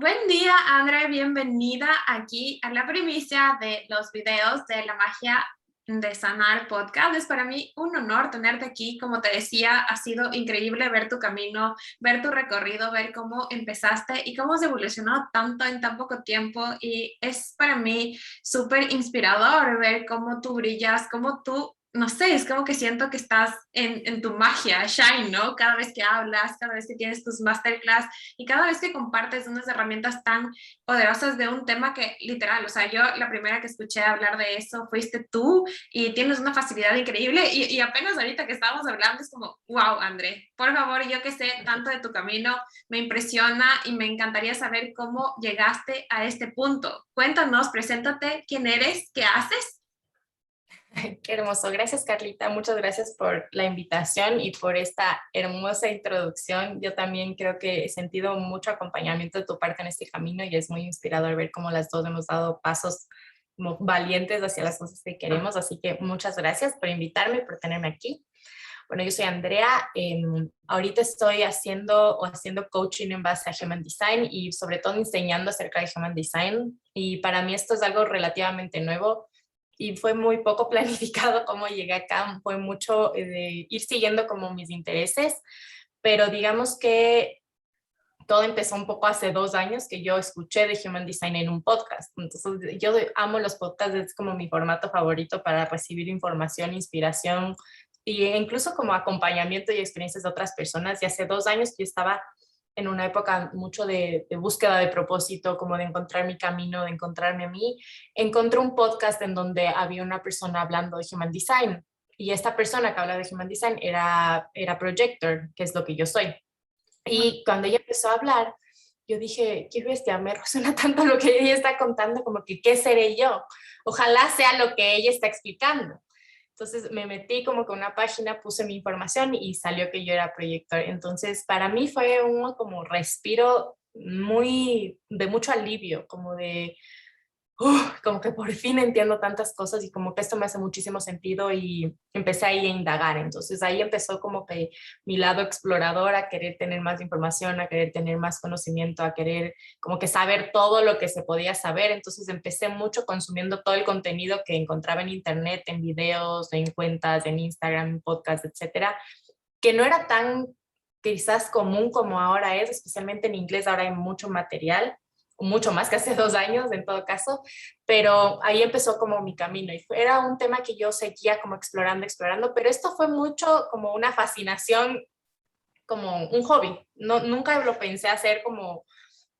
Buen día, André. Bienvenida aquí a la primicia de los videos de la magia de sanar podcast. Es para mí un honor tenerte aquí. Como te decía, ha sido increíble ver tu camino, ver tu recorrido, ver cómo empezaste y cómo has evolucionado tanto en tan poco tiempo. Y es para mí súper inspirador ver cómo tú brillas, cómo tú, no sé, es como que siento que estás en tu magia, shine, ¿no? Cada vez que hablas, cada vez que tienes tus masterclass y cada vez que compartes unas herramientas tan poderosas de un tema que literal, o sea, yo la primera que escuché hablar de eso fuiste tú y tienes una facilidad increíble y apenas ahorita que estábamos hablando es como, wow, André, por favor, yo que sé tanto de tu camino, me impresiona y me encantaría saber cómo llegaste a este punto. Cuéntanos, preséntate, quién eres, qué haces. Qué hermoso. Gracias, Carlita. Muchas gracias por la invitación y por esta hermosa introducción. Yo también creo que he sentido mucho acompañamiento de tu parte en este camino y es muy inspirador ver cómo las dos hemos dado pasos como valientes hacia las cosas que queremos. Así que muchas gracias por invitarme, por tenerme aquí. Bueno, yo soy Andrea. Ahorita estoy haciendo coaching en base a Human Design y sobre todo enseñando acerca de Human Design. Y para mí esto es algo relativamente nuevo y fue muy poco planificado cómo llegué acá, fue mucho de ir siguiendo como mis intereses, pero digamos que todo empezó un poco hace 2 años que yo escuché de Human Design en un podcast. Entonces yo amo los podcasts, es como mi formato favorito para recibir información, inspiración e incluso como acompañamiento y experiencias de otras personas. Y hace 2 años que yo estaba en una época mucho de búsqueda de propósito, como de encontrar mi camino, de encontrarme a mí. Encontré un podcast en donde había una persona hablando de Human Design y esta persona que habla de Human Design era projector, que es lo que yo soy. Y cuando ella empezó a hablar, yo dije, qué bestia, me resuena tanto lo que ella está contando, como que, ¿qué seré yo? Ojalá sea lo que ella está explicando. Entonces me metí como que una página, puse mi información y salió que yo era proyector. Entonces para mí fue un como respiro de mucho alivio, como de, como que por fin entiendo tantas cosas y como que esto me hace muchísimo sentido y empecé ahí a indagar. Entonces ahí empezó como que mi lado explorador a querer tener más información, a querer tener más conocimiento, a querer como que saber todo lo que se podía saber. Entonces empecé mucho consumiendo todo el contenido que encontraba en internet, en videos, en cuentas, en Instagram, en podcast, etcétera, que no era tan quizás común como ahora es, especialmente en inglés ahora hay mucho material, mucho más que hace 2 años en todo caso, pero ahí empezó como mi camino y era un tema que yo seguía como explorando, explorando, pero esto fue mucho como una fascinación, como un hobby. No, nunca lo pensé hacer como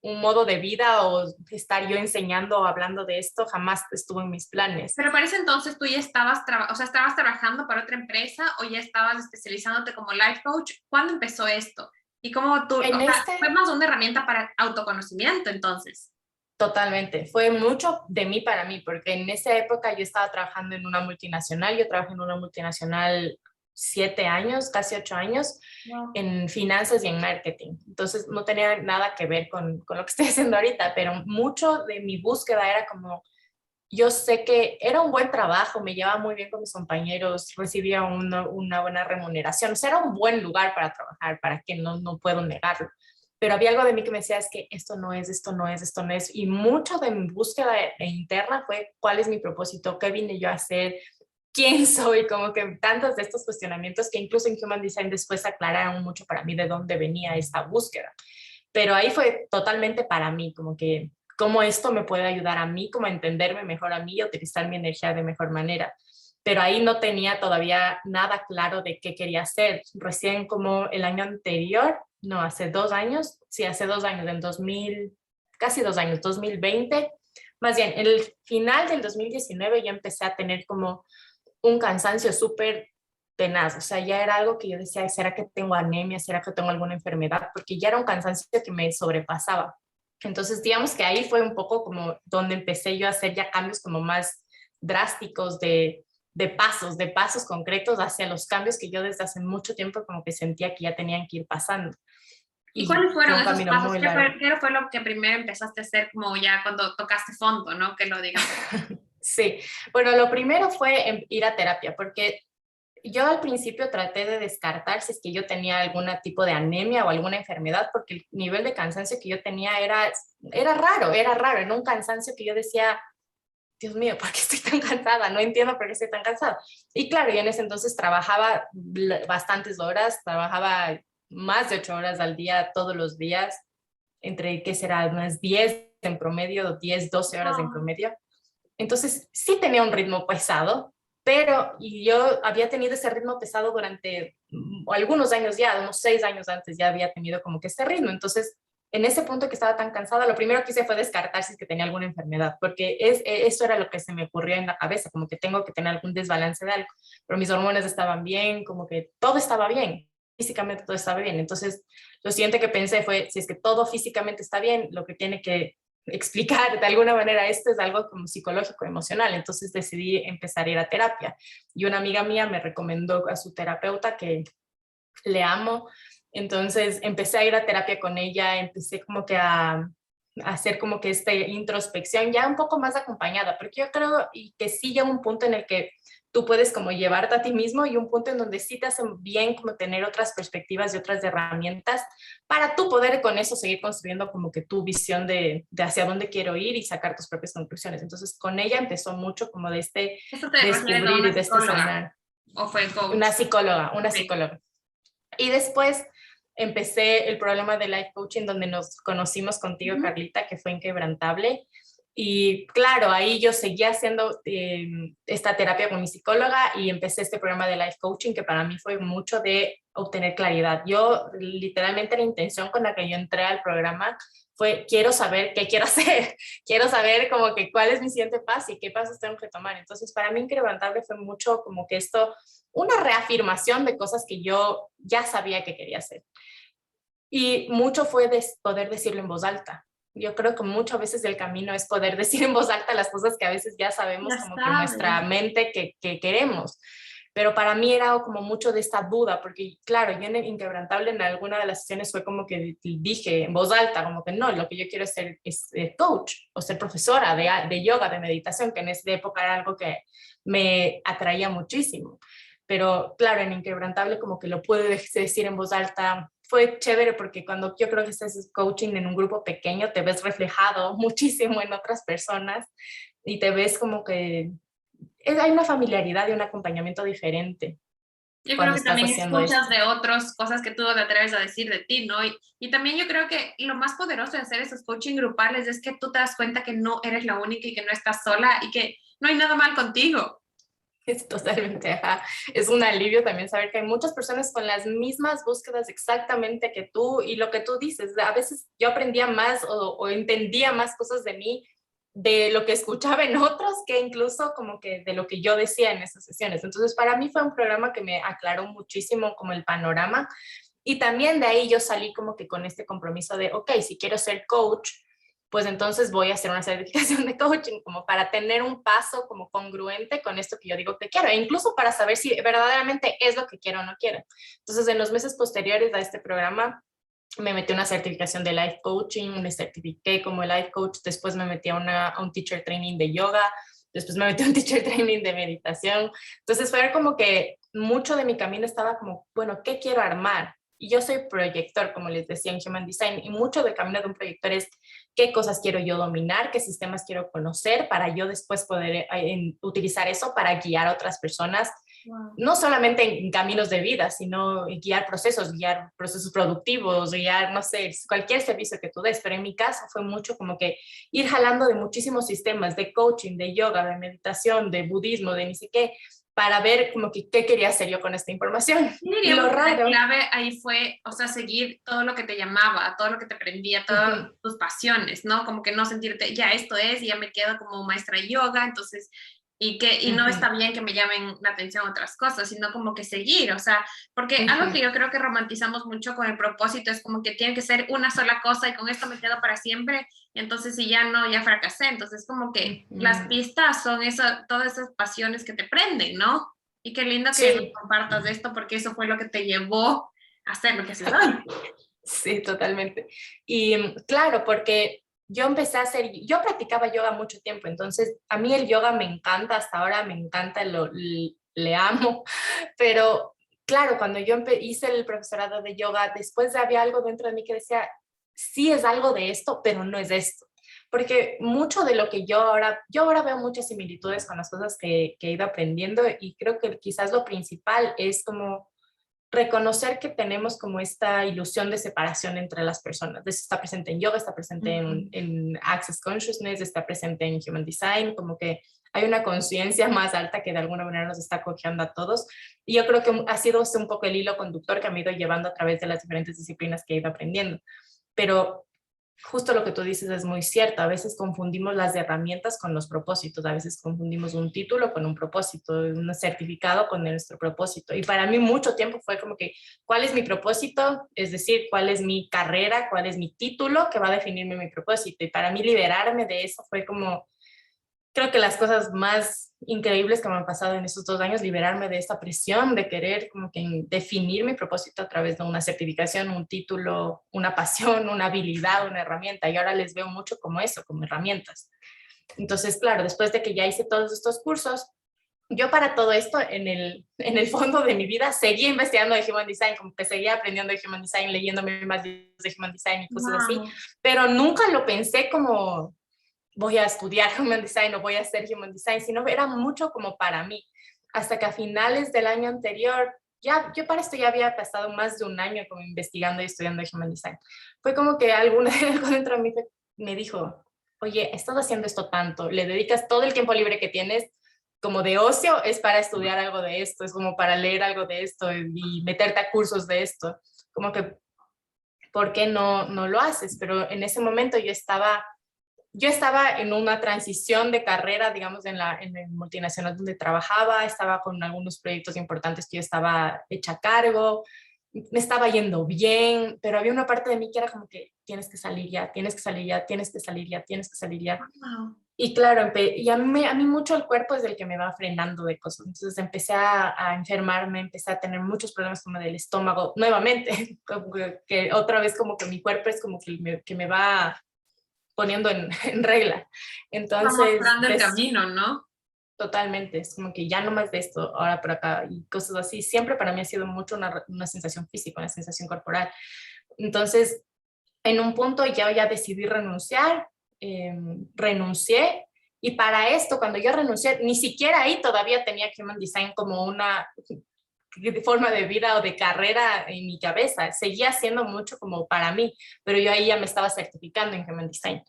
un modo de vida o estar yo enseñando o hablando de esto, jamás estuvo en mis planes. Pero para ese entonces tú ya estabas, o sea, estabas trabajando para otra empresa o ya estabas especializándote como life coach. ¿Cuándo empezó esto? Y cómo tú, o En sea, fue este más una herramienta para autoconocimiento entonces. Totalmente, fue mucho de mí para mí, porque en esa época yo estaba trabajando en una multinacional, yo trabajé en una multinacional 7 años, casi 8 años, Wow. en finanzas y en marketing. Entonces no tenía nada que ver con lo que estoy haciendo ahorita, pero mucho de mi búsqueda era como, yo sé que era un buen trabajo, me llevaba muy bien con mis compañeros, recibía una buena remuneración, o sea, era un buen lugar para trabajar, para que no puedo negarlo. Pero había algo de mí que me decía, es que esto no es, esto no es, esto no es. Y mucho de mi búsqueda interna fue cuál es mi propósito, qué vine yo a hacer, quién soy, como que tantos de estos cuestionamientos que incluso en Human Design después aclararon mucho para mí de dónde venía esta búsqueda. Pero ahí fue totalmente para mí, como que cómo esto me puede ayudar a mí, como a entenderme mejor a mí y utilizar mi energía de mejor manera. Pero ahí no tenía todavía nada claro de qué quería hacer. Recién como el año anterior, no, hace 2 años, sí, hace 2 años, en 2000, casi 2 años, 2020, más bien, el final del 2019 ya empecé a tener como un cansancio súper tenaz, o sea, ya era algo que yo decía, ¿será que tengo anemia? ¿Será que tengo alguna enfermedad? Porque ya era un cansancio que me sobrepasaba. Entonces, digamos que ahí fue un poco como donde empecé yo a hacer ya cambios como más drásticos de pasos concretos hacia los cambios que yo desde hace mucho tiempo como que sentía que ya tenían que ir pasando. ¿Y Y cuáles fue fueron un esos camino pasos? muy largo. ¿Qué fue lo que primero empezaste a hacer como ya cuando tocaste fondo, ¿no? Que lo digamos. Sí, bueno, lo primero fue ir a terapia, porque Yo al principio traté de descartar si es que yo tenía algún tipo de anemia o alguna enfermedad, porque el nivel de cansancio que yo tenía era raro, era un cansancio que yo decía, Dios mío, ¿por qué estoy tan cansada? No entiendo por qué estoy tan cansada. Y claro, yo en ese entonces trabajaba bastantes horas, trabajaba más de 8 horas al día, todos los días, entre, ¿qué será? Unas 10 en promedio, 10, 12 horas en Ah, promedio. Entonces, sí tenía un ritmo pesado, pero y yo había tenido ese ritmo pesado durante algunos años ya, unos 6 años antes ya había tenido como que este ritmo. Entonces, en ese punto que estaba tan cansada, lo primero que hice fue descartar si es que tenía alguna enfermedad, porque eso era lo que se me ocurrió en la cabeza, como que tengo que tener algún desbalance de algo, pero mis hormonas estaban bien, como que todo estaba bien, físicamente todo estaba bien. Entonces, lo siguiente que pensé fue, si es que todo físicamente está bien, lo que tiene que explicar de alguna manera esto es algo como psicológico, emocional. Entonces decidí empezar a ir a terapia y una amiga mía me recomendó a su terapeuta que le amo. Entonces empecé a ir a terapia con ella, empecé como que a hacer como que esta introspección ya un poco más acompañada, porque yo creo y que sí llega un punto en el que tú puedes como llevarte a ti mismo y un punto en donde sí te hace bien como tener otras perspectivas y otras herramientas para tú poder con eso seguir construyendo como que tu visión de hacia dónde quiero ir y sacar tus propias conclusiones. Entonces con ella empezó mucho como de este ¿Esto te refieres a descubrir y una de este psicóloga sanar. o fue coach? Una psicóloga, una Ok. psicóloga. Y después empecé el programa de life coaching donde nos conocimos contigo, Ujú. Carlita, que fue inquebrantable. Y claro, ahí yo seguía haciendo esta terapia con mi psicóloga y empecé este programa de life coaching que para mí fue mucho de obtener claridad. Yo literalmente la intención con la que yo entré al programa fue quiero saber qué quiero hacer, quiero saber como que cuál es mi siguiente paso y qué pasos tengo que tomar. Entonces para mí inquebrantable fue mucho como que esto, una reafirmación de cosas que yo ya sabía que quería hacer. Y mucho fue de poder decirlo en voz alta. Yo creo que muchas veces el camino es poder decir en voz alta las cosas que a veces ya sabemos Ya como que en nuestra sabes. mente que queremos. Pero para mí era como mucho de esta duda, porque claro, yo en Inquebrantable en alguna de las sesiones fue como que dije en voz alta, como que no, lo que yo quiero es ser coach o ser profesora de yoga, de meditación, que en esa época era algo que me atraía muchísimo. Pero claro, en Inquebrantable como que lo pude decir en voz alta. Fue chévere porque cuando yo creo que estás coaching en un grupo pequeño, te ves reflejado muchísimo en otras personas y te ves como que hay una familiaridad y un acompañamiento diferente Yo creo cuando que estás también haciendo escuchas esto. de otros cosas que tú no te atreves a decir de ti, ¿no? Y también yo creo que lo más poderoso de hacer esos coaching grupales es que tú te das cuenta que no eres la única y que no estás sola y que no hay nada mal contigo. Es totalmente, ajá. Es un alivio también saber que hay muchas personas con las mismas búsquedas exactamente que tú y lo que tú dices. A veces yo aprendía más o entendía más cosas de mí de lo que escuchaba en otros que incluso como que de lo que yo decía en esas sesiones. Entonces, para mí fue un programa que me aclaró muchísimo como el panorama y también de ahí yo salí como que con este compromiso de, ok, si quiero ser coach, pues entonces voy a hacer una certificación de coaching como para tener un paso como congruente con esto que yo digo que quiero e incluso para saber si verdaderamente es lo que quiero o no quiero. Entonces, en los meses posteriores a este programa, me metí a una certificación de life coaching, me certifiqué como life coach, después me metí a un teacher training de yoga, después me metí a un teacher training de meditación. Entonces fue como que mucho de mi camino estaba como, bueno, ¿qué quiero armar? Y yo soy proyector, como les decía en Human Design, y mucho del camino de un proyector es qué cosas quiero yo dominar, qué sistemas quiero conocer para yo después poder utilizar eso para guiar a otras personas Wow. no solamente en caminos de vida, sino guiar procesos productivos, guiar, no sé, cualquier servicio que tú des. Pero en mi caso fue mucho como que ir jalando de muchísimos sistemas, de coaching, de yoga, de meditación, de budismo, de ni sé qué, para ver como que qué quería hacer yo con esta información. Yo Y diríamos lo que la raro, clave ahí fue, o sea, seguir todo lo que te llamaba, todo lo que te prendía, todas uh-huh, tus pasiones, ¿no? Como que no sentirte, ya esto es, y ya me quedo como maestra de yoga, entonces, y no uh-huh, está bien que me llamen la atención otras cosas, sino como que seguir, o sea, porque algo uh-huh, que yo creo que romantizamos mucho con el propósito es como que tiene que ser una sola cosa y con esto me quedo para siempre, y entonces si ya no, ya fracasé, entonces como que las uh-huh. pistas son eso, todas esas pasiones que te prenden, ¿no? Y qué lindo que nos Sí, compartas de esto porque eso fue lo que te llevó a hacer lo que haces hoy. sí, totalmente. Y claro, porque yo empecé a hacer, yo practicaba yoga mucho tiempo, entonces a mí el yoga me encanta, hasta ahora me encanta le amo, pero claro, cuando yo hice el profesorado de yoga, después había algo dentro de mí que decía, sí es algo de esto, pero no es esto. Porque mucho de lo que yo ahora veo muchas similitudes con las cosas que he ido aprendiendo y creo que quizás lo principal es como reconocer que tenemos como esta ilusión de separación entre las personas. Eso está presente en yoga, está presente en Access Consciousness, está presente en Human Design, como que hay una conciencia más alta que de alguna manera nos está cojeando a todos. Y yo creo que ha sido un poco el hilo conductor que me ha ido llevando a través de las diferentes disciplinas que he ido aprendiendo. Pero justo lo que tú dices es muy cierto. A veces confundimos las herramientas con los propósitos. A veces confundimos un título con un propósito, un certificado con nuestro propósito. Y para mí mucho tiempo fue como que, ¿cuál es mi propósito? Es decir, ¿cuál es mi carrera? ¿Cuál es mi título que va a definirme mi propósito? Y para mí liberarme de eso fue como creo que las cosas más increíbles que me han pasado en estos 2 años, liberarme de esta presión de querer como que definir mi propósito a través de una certificación, un título, una pasión, una habilidad, una herramienta. Y ahora les veo mucho como eso, como herramientas. Entonces, claro, después de que ya hice todos estos cursos, yo para todo esto, en el fondo de mi vida, seguía investigando de Human Design, como que seguía aprendiendo de Human Design, leyéndome más libros de Human Design y cosas así, Wow. pero nunca lo pensé como voy a estudiar Human Design o voy a hacer Human Design, sino era mucho como para mí. Hasta que a finales del año anterior, ya, yo para esto ya había pasado más de un año como investigando y estudiando Human Design. Fue como que algo dentro de mí me dijo, oye, estás haciendo esto tanto, le dedicas todo el tiempo libre que tienes como de ocio, es para estudiar algo de esto, es como para leer algo de esto y meterte a cursos de esto. Como que, ¿por qué no lo haces? Pero en ese momento yo estaba en una transición de carrera, digamos, en el multinacional donde trabajaba, estaba con algunos proyectos importantes que yo estaba hecha a cargo, me estaba yendo bien, pero había una parte de mí que era como que tienes que salir ya, tienes que salir ya, tienes que salir ya, tienes que salir ya. Wow. Y claro, y a mí mucho el cuerpo es el que me va frenando de cosas. Entonces empecé a enfermarme, empecé a tener muchos problemas como del estómago, nuevamente, como que otra vez como que mi cuerpo es como que me va poniendo en regla. Va Entonces, mostrando el camino, ¿no? totalmente, es como que ya no más de esto, ahora por acá y cosas así. Siempre para mí ha sido mucho una sensación física, una sensación corporal. Entonces, en un punto ya decidí renunciar, renuncié y para esto, cuando yo renuncié, ni siquiera ahí todavía tenía Human Design como una forma de vida o de carrera en mi cabeza. Seguía siendo mucho como para mí, pero yo ahí ya me estaba certificando en Human Design.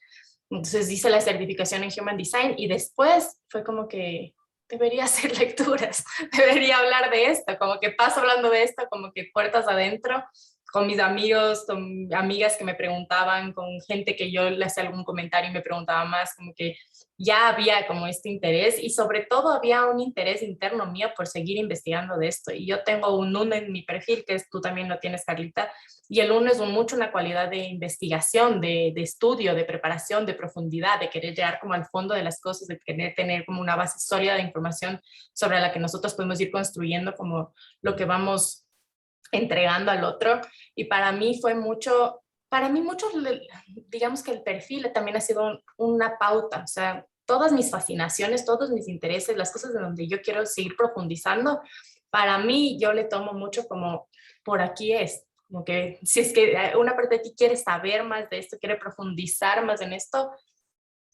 Entonces hice la certificación en Human Design y después fue como que debería hacer lecturas, debería hablar de esto, como que paso hablando de esto, como que puertas adentro, con mis amigos, con amigas que me preguntaban, con gente que yo le hacía algún comentario y me preguntaba más, como que ya había como este interés y sobre todo había un interés interno mío por seguir investigando de esto. Y yo tengo un uno en mi perfil, que es, tú también lo tienes, Carlita, y el uno es mucho una cualidad de investigación, de estudio, de preparación, de profundidad, de querer llegar como al fondo de las cosas, de querer tener como una base sólida de información sobre la que nosotros podemos ir construyendo como lo que vamos entregando al otro. Y para mí mucho, digamos que el perfil también ha sido una pauta, o sea, todas mis fascinaciones, todos mis intereses, las cosas de donde yo quiero seguir profundizando, para mí yo le tomo mucho como por aquí es, como que si es que una parte de ti quiere saber más de esto, quiere profundizar más en esto,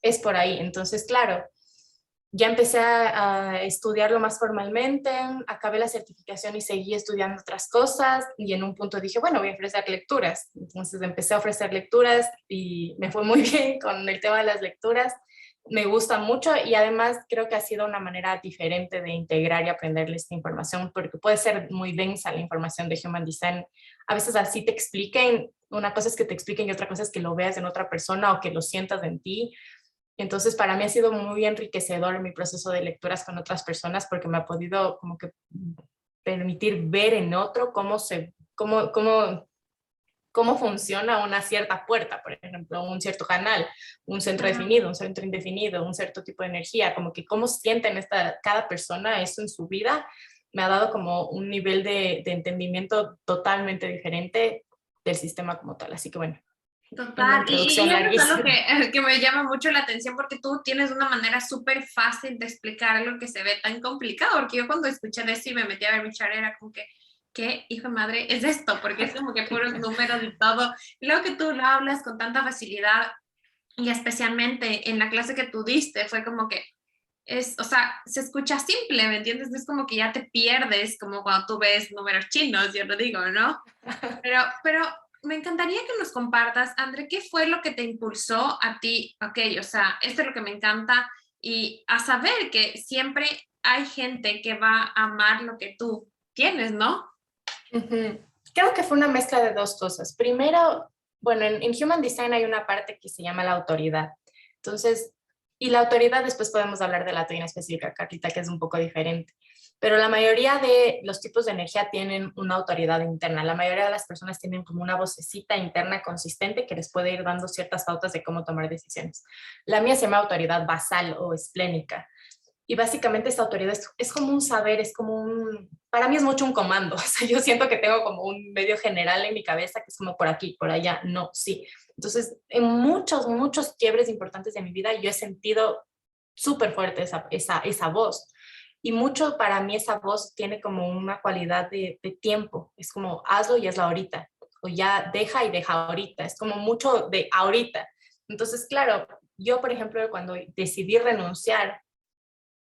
es por ahí. Entonces, claro, ya empecé a estudiarlo más formalmente, acabé la certificación y seguí estudiando otras cosas y en un punto dije, bueno, voy a ofrecer lecturas. Entonces empecé a ofrecer lecturas y me fue muy bien con el tema de las lecturas. Me gusta mucho y además creo que ha sido una manera diferente de integrar y aprenderle esta información porque puede ser muy densa la información de Human Design. A veces así te expliquen, una cosa es que te expliquen y otra cosa es que lo veas en otra persona o que lo sientas en ti. Entonces, para mí ha sido muy enriquecedor mi proceso de lecturas con otras personas porque me ha podido como que permitir ver en otro cómo funciona una cierta puerta, por ejemplo, un cierto canal, un centro Ajá. definido, un centro indefinido, un cierto tipo de energía, como que cómo sienten cada persona eso en su vida, me ha dado como un nivel de entendimiento totalmente diferente del sistema como tal. Así que bueno. una Total, y introducción eso es algo larguísima. que me llama mucho la atención porque tú tienes una manera súper fácil de explicar algo que se ve tan complicado, porque yo cuando escuché de eso y me metí a ver mi chart era como que, ¿qué hijo de madre es esto? Porque es como que puros números y todo. Y luego que tú lo hablas con tanta facilidad y especialmente en la clase que tú diste, fue como que es, o sea, se escucha simple, ¿me entiendes? No es como que ya te pierdes como cuando tú ves números chinos, yo lo digo, ¿no? Pero me encantaría que nos compartas, André, ¿qué fue lo que te impulsó a ti? Ok, o sea, esto es lo que me encanta y a saber que siempre hay gente que va a amar lo que tú tienes, ¿no? Ujú. Creo que fue una mezcla de dos cosas. Primero, bueno, en Human Design hay una parte que se llama la autoridad. Entonces, y la autoridad después podemos hablar de la teoría específica, Carlita, que es un poco diferente. Pero la mayoría de los tipos de energía tienen una autoridad interna. La mayoría de las personas tienen como una vocecita interna consistente que les puede ir dando ciertas pautas de cómo tomar decisiones. La mía se llama autoridad basal o esplénica. Y básicamente esta autoridad es como un saber, es como un, para mí es mucho un comando, o sea, yo siento que tengo como un medio general en mi cabeza que es como por aquí, por allá, no, sí. Entonces, en muchos quiebres importantes de mi vida yo he sentido súper fuerte esa voz. Y mucho para mí esa voz tiene como una cualidad de tiempo, es como hazlo y hazlo ahorita, o ya deja y deja ahorita, es como mucho de ahorita. Entonces, claro, yo, por ejemplo, cuando decidí renunciar,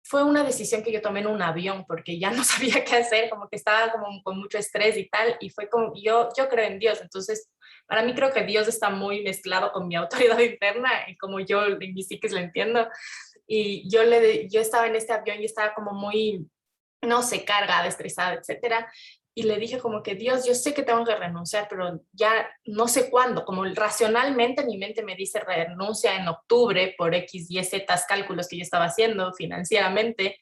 fue una decisión que yo tomé en un avión porque ya no sabía qué hacer, como que estaba como con mucho estrés y tal, y fue como, yo creo en Dios, entonces para mí creo que Dios está muy mezclado con mi autoridad interna y como yo en mi psiquis lo entiendo, y yo estaba en este avión y estaba como muy, no sé, cargada, estresada, etcétera. Y le dije como que, Dios, yo sé que tengo que renunciar, pero ya no sé cuándo. Como racionalmente mi mente me dice renuncia en octubre por X, Y, Z cálculos que yo estaba haciendo financieramente.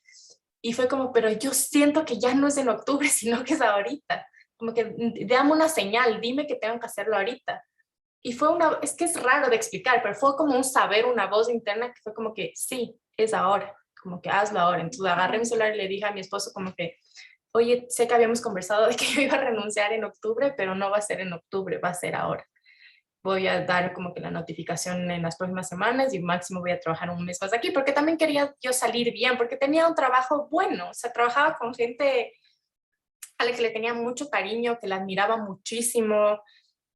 Y fue como, pero yo siento que ya no es en octubre, sino que es ahorita. Como que dame una señal, dime que tengo que hacerlo ahorita. Y fue es que es raro de explicar, pero fue como un saber, una voz interna que fue como que sí, es ahora, como que hazlo ahora. Entonces agarré mi celular y le dije a mi esposo como que, oye, sé que habíamos conversado de que yo iba a renunciar en octubre, pero no va a ser en octubre, va a ser ahora. Voy a dar como que la notificación en las próximas semanas y máximo voy a trabajar un mes más aquí, porque también quería yo salir bien, porque tenía un trabajo bueno, o sea, trabajaba con gente a la que le tenía mucho cariño, que la admiraba muchísimo,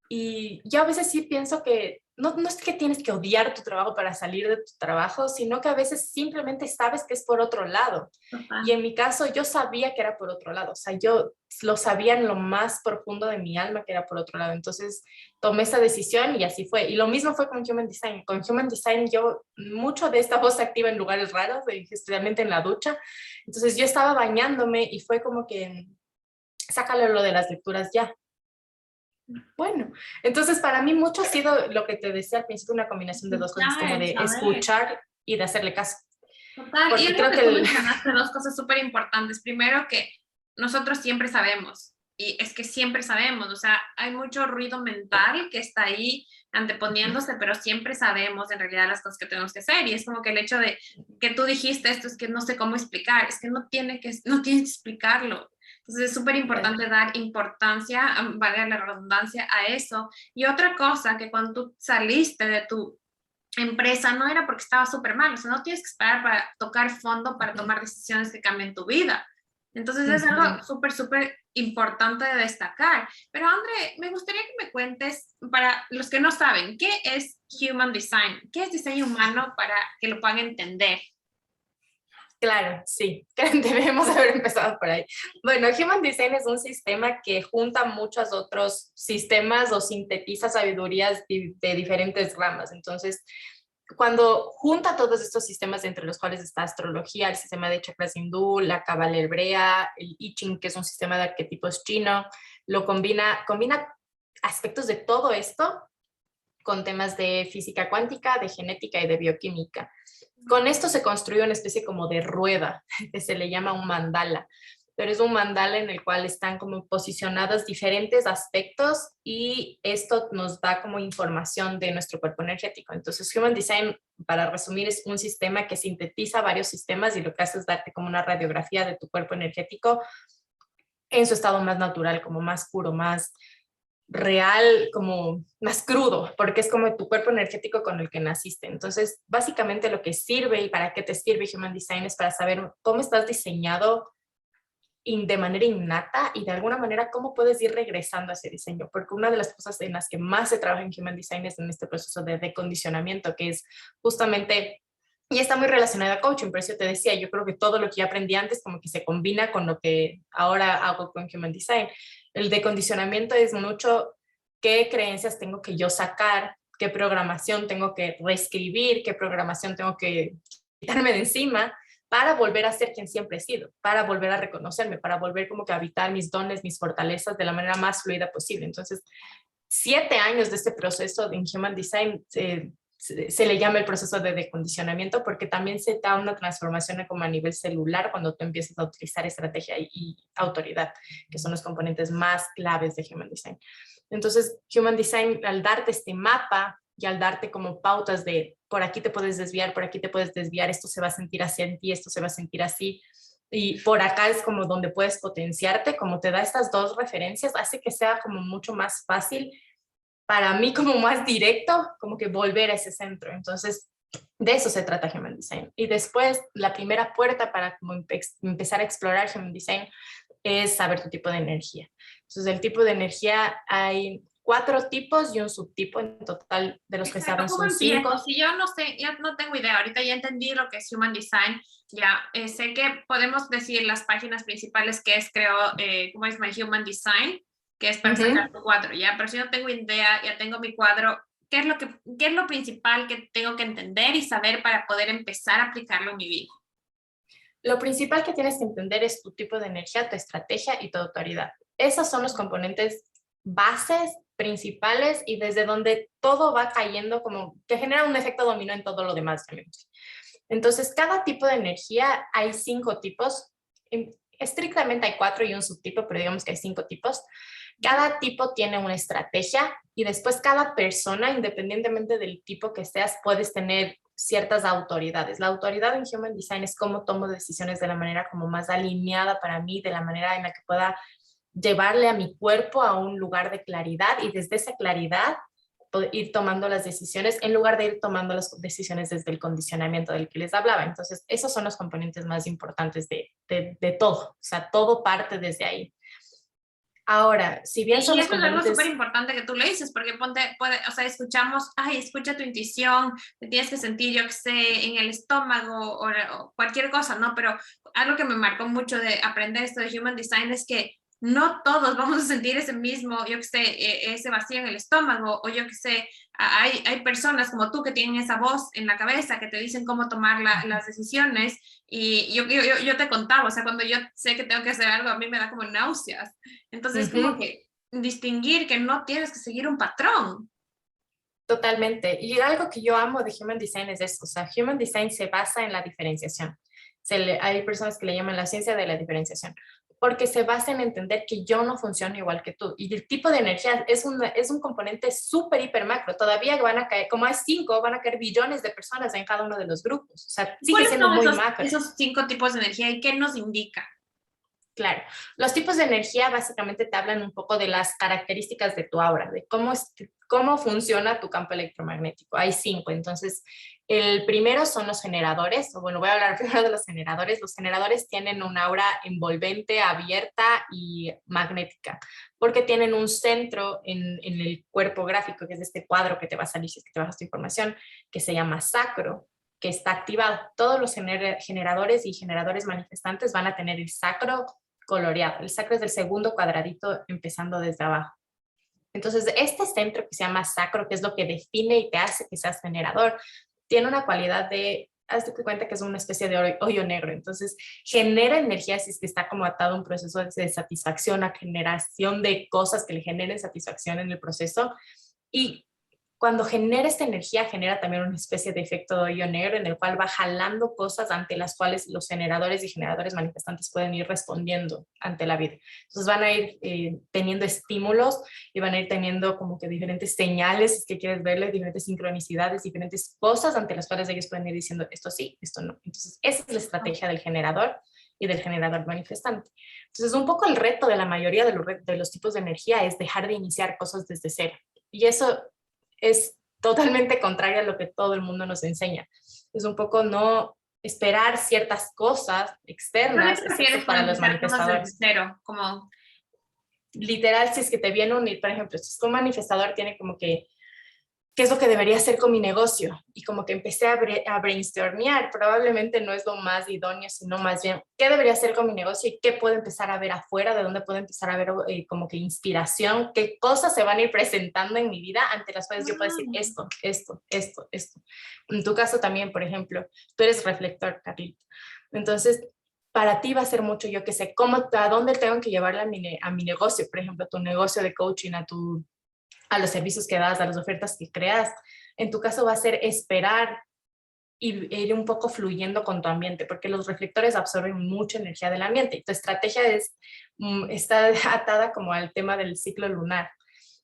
y yo a veces sí pienso que no es que tienes que odiar tu trabajo para salir de tu trabajo, sino que a veces simplemente sabes que es por otro lado. Y Total. en mi caso yo sabía que era por otro lado, o sea, yo lo sabía en lo más profundo de mi alma que era por otro lado. Entonces tomé esa decisión y así fue. Y lo mismo fue con Human Design. Con Human Design yo mucho de esta voz activa en lugares raros, especialmente en la ducha. Entonces yo estaba bañándome y fue como que, sácale lo de las lecturas ya. Bueno, entonces para mí mucho ha sido lo que te decía al principio, una combinación de dos cosas, como Ya, de saber. escuchar y de hacerle caso. Total, y Porque algo creo que que tú mencionaste, dos cosas súper importantes. Primero, que nosotros siempre sabemos, y es que siempre sabemos, o sea, hay mucho ruido mental que está ahí anteponiéndose, pero siempre sabemos en realidad las cosas que tenemos que hacer. Y es como que el hecho de que tú dijiste esto es que no sé cómo explicar, es que no tienes que explicarlo. Entonces es súper importante dar importancia, valga la redundancia, a eso. Y otra cosa, que cuando tú saliste de tu empresa no era porque estaba súper mal, o sea, no tienes que esperar para tocar fondo para tomar decisiones que cambien tu vida. Entonces es algo súper importante de destacar. Pero André, me gustaría que me cuentes, para los que no saben, ¿qué es Human Design? ¿Qué es diseño humano para que lo puedan entender? claro, sí, debemos haber empezado por ahí. Bueno, Human Design es un sistema que junta muchos otros sistemas o sintetiza sabidurías de diferentes ramas. Entonces, cuando junta todos estos sistemas entre los cuales está astrología, el sistema de chakras hindú, la cábala hebrea, el I Ching, que es un sistema de arquetipos chino, lo combina aspectos de todo esto con temas de física cuántica, de genética y de bioquímica. Con esto se construye una especie como de rueda, que se le llama un mandala, pero es un mandala en el cual están como posicionados diferentes aspectos y esto nos da como información de nuestro cuerpo energético. Entonces, Human Design, para resumir, es un sistema que sintetiza varios sistemas y lo que hace es darte como una radiografía de tu cuerpo energético en su estado más natural, como más puro, más real, como más crudo, porque es como tu cuerpo energético con el que naciste. Entonces, básicamente lo que sirve y para qué te sirve Human Design es para saber cómo estás diseñado de manera innata y de alguna manera cómo puedes ir regresando a ese diseño, porque una de las cosas en las que más se trabaja en Human Design es en este proceso de decondicionamiento, que es justamente, y está muy relacionado a coaching, por eso te decía, yo creo que todo lo que yo aprendí antes como que se combina con lo que ahora hago con Human Design. El decondicionamiento es mucho qué creencias tengo que yo sacar, qué programación tengo que reescribir, qué programación tengo que quitarme de encima para volver a ser quien siempre he sido, para volver a reconocerme, para volver como que a habitar mis dones, mis fortalezas de la manera más fluida posible. Entonces, 7 años de este proceso en Human Design se le llama el proceso de decondicionamiento porque también se da una transformación como a nivel celular cuando tú empiezas a utilizar estrategia y autoridad, que son los componentes más claves de Human Design. Entonces, Human Design, al darte este mapa y al darte como pautas de por aquí te puedes desviar, por aquí te puedes desviar, esto se va a sentir así en ti, esto se va a sentir así, y por acá es como donde puedes potenciarte, como te da estas dos referencias, hace que sea como mucho más fácil para mí, como más directo, como que volver a ese centro. Entonces, de eso se trata Human Design. Y después, la primera puerta para como empezar a explorar Human Design es saber tu tipo de energía. Entonces, el tipo de energía hay 4 tipos y un subtipo en total de los que se Exacto, hablan ¿cómo son empiezo? 5. Si yo no sé, ya no tengo idea, ahorita ya entendí lo que es Human Design, ya sé que podemos decir las páginas principales que es, creo, ¿cómo es My Human Design? Que es para sacar tu cuadro, ya, pero si no tengo idea, ya tengo mi cuadro, ¿qué es lo principal que tengo que entender y saber para poder empezar a aplicarlo en mi vida? Lo principal que tienes que entender es tu tipo de energía, tu estrategia y tu autoridad. Esos son los componentes bases principales y desde donde todo va cayendo como que genera un efecto dominó en todo lo demás. Entonces, cada tipo de energía hay 5 tipos. Estrictamente hay 4 y un subtipo, pero digamos que hay 5 tipos. Cada tipo tiene una estrategia y después cada persona, independientemente del tipo que seas, puedes tener ciertas autoridades. La autoridad en Human Design es cómo tomo decisiones de la manera como más alineada para mí, de la manera en la que pueda llevarle a mi cuerpo a un lugar de claridad y desde esa claridad ir tomando las decisiones en lugar de ir tomando las decisiones desde el condicionamiento del que les hablaba. Entonces, esos son los componentes más importantes de todo. O sea, todo parte desde ahí. Ahora, si bien son Y los eso es algo súper componentes, importante que tú le dices, porque o sea, escuchamos, ay, escucha tu intuición, te tienes que sentir, yo qué sé, en el estómago o cualquier cosa, ¿no? Pero algo que me marcó mucho de aprender esto de Human Design es que no todos vamos a sentir ese mismo, yo qué sé, ese vacío en el estómago, o yo qué sé, hay personas como tú que tienen esa voz en la cabeza que te dicen cómo tomar las decisiones, y yo te contaba, o sea, cuando yo sé que tengo que hacer algo, a mí me da como náuseas. Entonces, como uh-huh, que distinguir que no tienes que seguir un patrón. totalmente. Y algo que yo amo de Human Design es esto. O sea, Human Design se basa en la diferenciación. Hay personas que le llaman la ciencia de la diferenciación, porque se basa en entender que yo no funciono igual que tú. Y el tipo de energía es un componente súper, hiper macro. Todavía van a caer, como hay 5, van a caer billones de personas en cada uno de los grupos. O sea, sigue ¿Cuáles siendo son muy macro. esos 5 tipos de energía y qué nos indica? Claro, los tipos de energía básicamente te hablan un poco de las características de tu aura, de cómo funciona tu campo electromagnético. Hay 5, entonces el primero son los generadores, o bueno, voy a hablar primero de los generadores. Los generadores tienen un aura envolvente, abierta y magnética, porque tienen un centro en el cuerpo gráfico, que es este cuadro que te va a salir si es que te bajas tu información, que se llama sacro, que está activado. Todos los generadores y generadores manifestantes van a tener el sacro coloreado. El sacro es el segundo cuadradito empezando desde abajo. Entonces, este centro que se llama sacro, que es lo que define y te hace que seas generador, tiene una cualidad de, hazte cuenta que es una especie de hoyo negro. Entonces, genera energía si es que está como atado a un proceso de satisfacción, a generación de cosas que le generen satisfacción en el proceso. Y cuando genera esta energía, genera también una especie de efecto de hoyo negro en el cual va jalando cosas ante las cuales los generadores y generadores manifestantes pueden ir respondiendo ante la vida. Entonces van a ir teniendo estímulos y van a ir teniendo como que diferentes señales, si que quieres verle, diferentes sincronicidades, diferentes cosas ante las cuales ellos pueden ir diciendo esto sí, esto no. Entonces esa es la estrategia del generador y del generador manifestante. Entonces, un poco el reto de la mayoría de los tipos de energía es dejar de iniciar cosas desde cero. Y eso es totalmente contrario a lo que todo el mundo nos enseña. Es un poco no esperar ciertas cosas ¿Pero qué externas, te excepto refieres con para los empezar cosas desde manifestadores. cero? Como, Literal, si es que te viene por ejemplo, si es que un manifestador tiene como que qué es lo que debería hacer con mi negocio. Y como que empecé a brainstormear, probablemente no es lo más idóneo, sino más bien qué debería hacer con mi negocio y qué puedo empezar a ver afuera, de dónde puedo empezar a ver como que inspiración, qué cosas se van a ir presentando en mi vida ante las cuales yo puedo decir esto, esto, esto, esto. En tu caso también, por ejemplo, tú eres reflector, Carlita. Entonces, para ti va a ser mucho, yo que sé, a dónde tengo que llevarla a mi negocio, por ejemplo, tu negocio de coaching, a los servicios que das, a las ofertas que creas. En tu caso va a ser esperar y ir un poco fluyendo con tu ambiente, porque los reflectores absorben mucha energía del ambiente. Y tu estrategia está atada como al tema del ciclo lunar.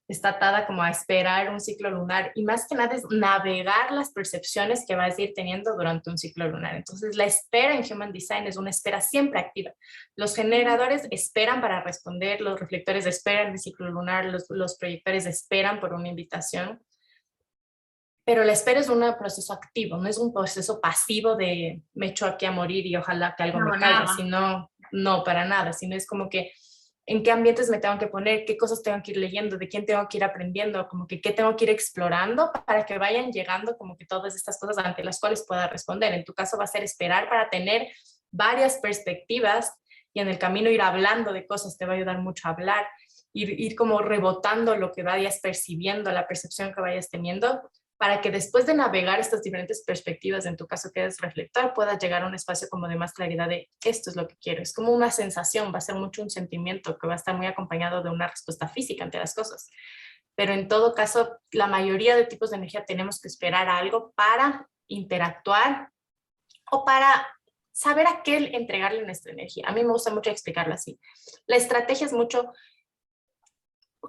Está atada como a esperar un ciclo lunar y más que nada es navegar las percepciones que vas a ir teniendo durante un ciclo lunar. Entonces la espera en Human Design es una espera siempre activa. Los generadores esperan para responder, los reflectores esperan el ciclo lunar, los proyectores esperan por una invitación, pero la espera es un proceso activo, no es un proceso pasivo de me echo aquí a morir y ojalá que algo no, me caiga, nada. sino no para nada, sino es como que en qué ambientes me tengo que poner, qué cosas tengo que ir leyendo, de quién tengo que ir aprendiendo, como que qué tengo que ir explorando para que vayan llegando como que todas estas cosas ante las cuales pueda responder. En tu caso va a ser esperar para tener varias perspectivas y en el camino ir hablando de cosas, te va a ayudar mucho a hablar, ir como rebotando lo que vayas percibiendo, la percepción que vayas teniendo, para que después de navegar estas diferentes perspectivas, en tu caso que eres reflector, puedas llegar a un espacio como de más claridad de esto es lo que quiero. Es como una sensación, va a ser mucho un sentimiento que va a estar muy acompañado de una respuesta física ante las cosas. Pero en todo caso, la mayoría de tipos de energía tenemos que esperar a algo para interactuar o para saber a qué entregarle nuestra energía. A mí me gusta mucho explicarlo así. La estrategia es mucho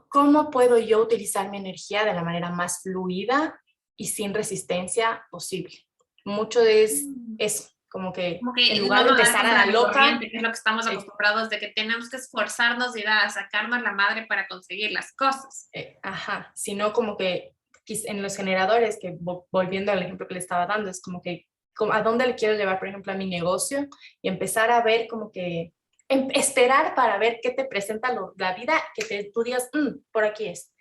cómo puedo yo utilizar mi energía de la manera más fluida y sin resistencia posible. Mucho es eso, como que Como en que no lugar de nadar empezar a contra la la loca, corriente, que es lo que estamos acostumbrados de que tenemos que esforzarnos y a sacarnos la madre para conseguir las cosas. ajá, sino como que en los generadores, que volviendo al ejemplo que le estaba dando, es como que a dónde le quiero llevar, por ejemplo, a mi negocio y empezar a ver como que esperar para ver qué te presenta la vida, que tú digas, por aquí es.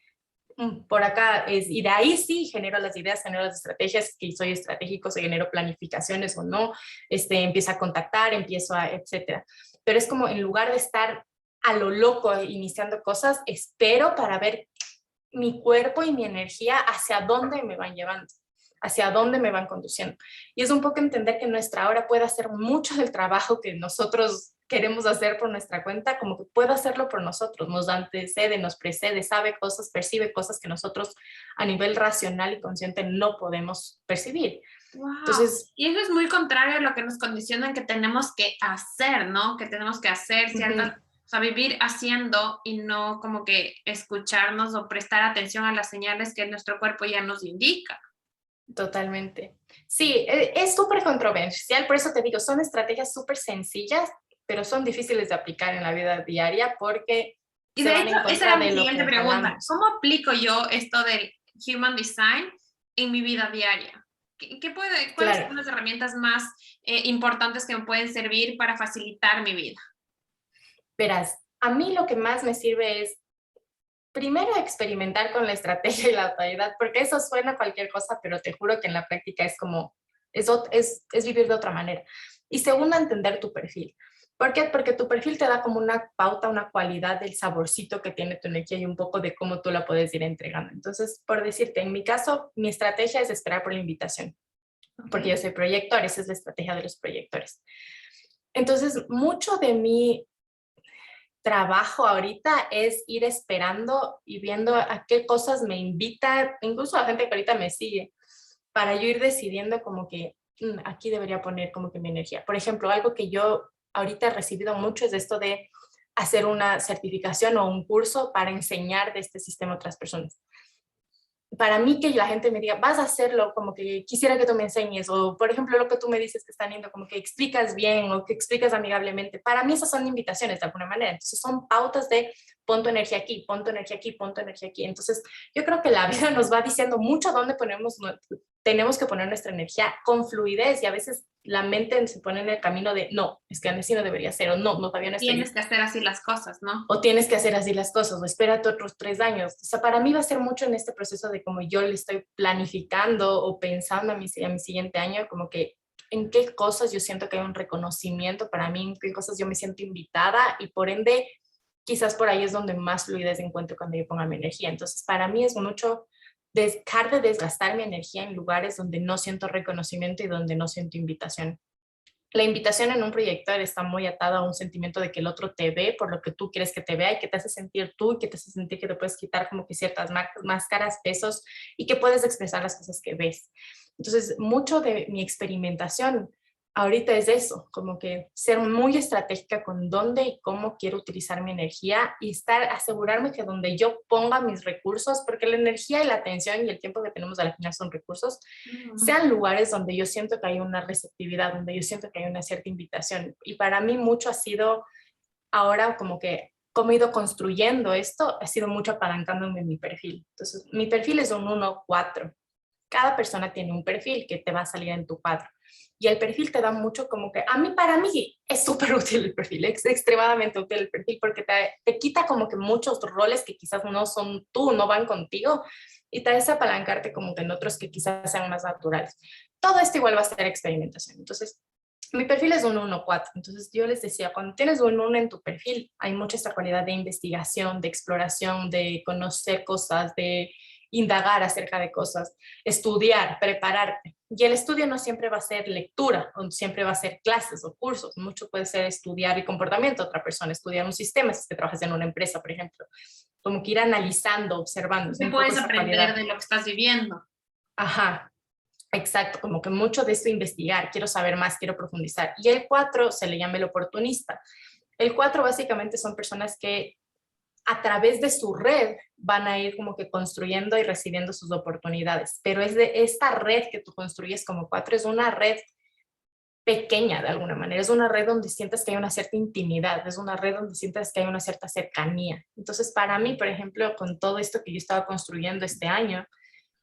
Por acá es, y de ahí sí genero las ideas, genero las estrategias, que soy estratégico, se genero planificaciones o no, empiezo a contactar, etcétera. Pero es como en lugar de estar a lo loco iniciando cosas, espero para ver mi cuerpo y mi energía hacia dónde me van llevando, hacia dónde me van conduciendo. Y es un poco entender que nuestra hora puede hacer mucho del trabajo que nosotros queremos hacer por nuestra cuenta, como que puede hacerlo por nosotros, nos antecede, nos precede, sabe cosas, percibe cosas que nosotros a nivel racional y consciente no podemos percibir. Wow. Entonces, Y eso es muy contrario a lo que nos condicionan que tenemos que hacer, ¿no? Que tenemos que hacer ciertas, o sea, vivir haciendo y no como que escucharnos o prestar atención a las señales que nuestro cuerpo ya nos indica. totalmente. Sí, es súper controversial, por eso te digo, son estrategias súper sencillas, pero son difíciles de aplicar en la vida diaria porque Y se de van hecho, en esa contra era mi de lo siguiente que pregunta. jalamos. ¿Cómo aplico yo esto del Human Design en mi vida diaria? ¿Cuáles Claro, son las herramientas más importantes que me pueden servir para facilitar mi vida? verás, a mí lo que más me sirve es primero experimentar con la estrategia y la autoridad, porque eso suena a cualquier cosa, pero te juro que en la práctica es como, es vivir de otra manera. Y segundo, entender tu perfil. ¿Por qué? Porque tu perfil te da como una pauta, una cualidad del saborcito que tiene tu energía y un poco de cómo tú la puedes ir entregando. Entonces, por decirte, en mi caso, mi estrategia es esperar por la invitación, porque Okay. yo soy proyector, esa es la estrategia de los proyectores. Entonces, mucho de mi trabajo ahorita es ir esperando y viendo a qué cosas me invita, incluso la gente que ahorita me sigue, para yo ir decidiendo como que aquí debería poner como que mi energía. Por ejemplo, algo que yo ahorita he recibido mucho es esto de hacer una certificación o un curso para enseñar de este sistema a otras personas. para mí que la gente me diga, vas a hacerlo, como que quisiera que tú me enseñes, o por ejemplo lo que tú me dices que está lindo, como que explicas bien o que explicas amigablemente, para mí esas son invitaciones de alguna manera, entonces son pautas de pon tu energía aquí, pon tu energía aquí, pon tu energía aquí, entonces yo creo que la vida nos va diciendo mucho dónde tenemos que poner nuestra energía con fluidez y a veces la mente se pone en el camino de, no, es que así no debería ser, o no, no, todavía no estoy Tienes lista. que hacer así las cosas, ¿no? O tienes que hacer así las cosas, o espérate otros 3 años. O sea, para mí va a ser mucho en este proceso de como yo le estoy planificando o pensando a mi siguiente año, como que en qué cosas yo siento que hay un reconocimiento para mí, en qué cosas yo me siento invitada y por ende, quizás por ahí es donde más fluidez encuentro cuando yo pongo mi energía. Entonces, para mí es mucho dejar de desgastar mi energía en lugares donde no siento reconocimiento y donde no siento invitación. La invitación en un proyector está muy atada a un sentimiento de que el otro te ve por lo que tú quieres que te vea y que te hace sentir tú y que te hace sentir que te puedes quitar como que ciertas máscaras, pesos y que puedes expresar las cosas que ves. Entonces, mucho de mi experimentación ahorita es eso, como que ser muy estratégica con dónde y cómo quiero utilizar mi energía y asegurarme que donde yo ponga mis recursos, porque la energía y la atención y el tiempo que tenemos a la final son recursos, sean lugares donde yo siento que hay una receptividad, donde yo siento que hay una cierta invitación. Y para mí mucho ha sido ahora como que, como he ido construyendo esto, ha sido mucho apalancándome en mi perfil. Entonces, mi perfil es un 1-4. Cada persona tiene un perfil que te va a salir en tu cuadro. Y el perfil te da mucho como que, para mí es súper útil el perfil, es extremadamente útil el perfil porque te quita como que muchos roles que quizás no son tú, no van contigo y te hace apalancarte como que en otros que quizás sean más naturales. Todo esto igual va a ser experimentación. Entonces, mi perfil es un 1-4, entonces yo les decía, cuando tienes un 1 en tu perfil, hay mucha esta cualidad de investigación, de exploración, de conocer cosas, de indagar acerca de cosas, estudiar, prepararte. Y el estudio no siempre va a ser lectura, o siempre va a ser clases o cursos, mucho puede ser estudiar el comportamiento de otra persona, estudiar un sistema, si es que trabajas en una empresa, por ejemplo, como que ir analizando, observando, es ¿Qué un poco puedes esa aprender cualidad. de lo que estás viviendo? Ajá, exacto, como que mucho de esto investigar, quiero saber más, quiero profundizar. Y el 4 se le llama el oportunista. El 4 básicamente son personas que a través de su red van a ir como que construyendo y recibiendo sus oportunidades. Pero es de esta red que tú construyes como 4, es una red pequeña de alguna manera, es una red donde sientas que hay una cierta intimidad, es una red donde sientas que hay una cierta cercanía. Entonces, para mí, por ejemplo, con todo esto que yo estaba construyendo este año,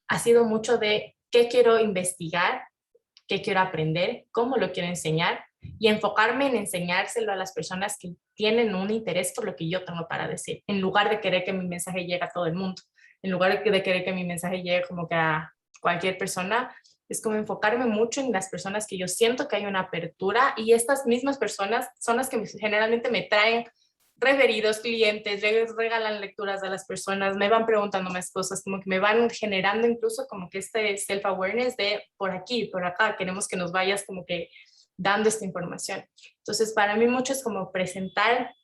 ha sido mucho de qué quiero investigar, qué quiero aprender, cómo lo quiero enseñar y enfocarme en enseñárselo a las personas que tienen un interés por lo que yo tengo para decir, en lugar de querer que mi mensaje llegue a todo el mundo, en lugar de querer que mi mensaje llegue como que a cualquier persona, es como enfocarme mucho en las personas que yo siento que hay una apertura y estas mismas personas son las que generalmente me traen referidos, clientes, regalan lecturas a las personas, me van preguntando más cosas, como que me van generando incluso como que este self-awareness de por aquí, por acá, queremos que nos vayas como que dando esta información. Entonces, para mí mucho es como presentar,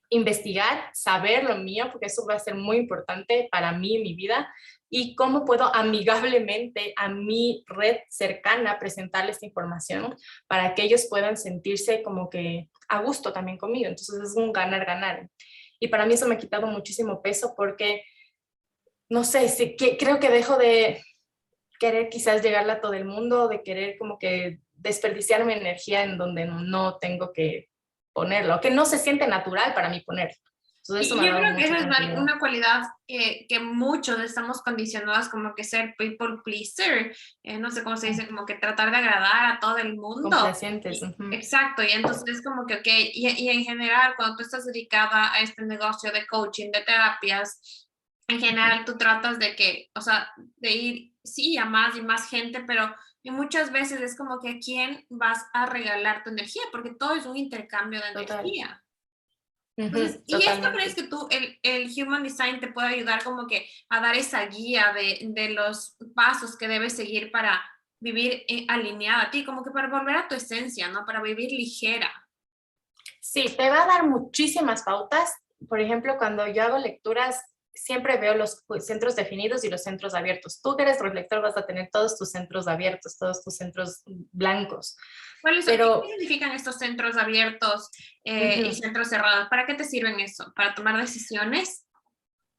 investigar, saber lo mío, porque eso va a ser muy importante para mí en mi vida, y cómo puedo amigablemente a mi red cercana presentarles esta información para que ellos puedan sentirse como que a gusto también conmigo. Entonces es un ganar-ganar. Y para mí eso me ha quitado muchísimo peso porque, no sé, creo que dejo de querer quizás llegarle a todo el mundo, de querer como que desperdiciar mi energía en donde no tengo que ponerlo, que no se siente natural para mí ponerlo. Entonces eso me Y ha yo dado creo que mucha esa es tranquilidad. una cualidad que muchos estamos condicionados como que ser people pleaser, no sé cómo se dice, como que tratar de agradar a todo el mundo. Complacientes. Exacto, y entonces es como que, ok, y en general, cuando tú estás dedicada a este negocio de coaching, de terapias, en general tú tratas de que, o sea, de ir, sí, a más y más gente, pero y muchas veces es como que a quién vas a regalar tu energía, porque todo es un intercambio de Total. energía. Entonces, ¿y esto crees Totalmente. que tú, el Human Design te puede ayudar como que a dar esa guía de los pasos que debes seguir para vivir alineada a ti, como que para volver a tu esencia, ¿no? Para vivir ligera. Sí, te va a dar muchísimas pautas. Por ejemplo, cuando yo hago lecturas, siempre veo los centros definidos y los centros abiertos. Tú que eres reflector vas a tener todos tus centros abiertos, todos tus centros blancos. ¿Cuáles son, qué Pero significan estos centros abiertos y ujú, centros cerrados? ¿Para qué te sirven eso? ¿Para tomar decisiones?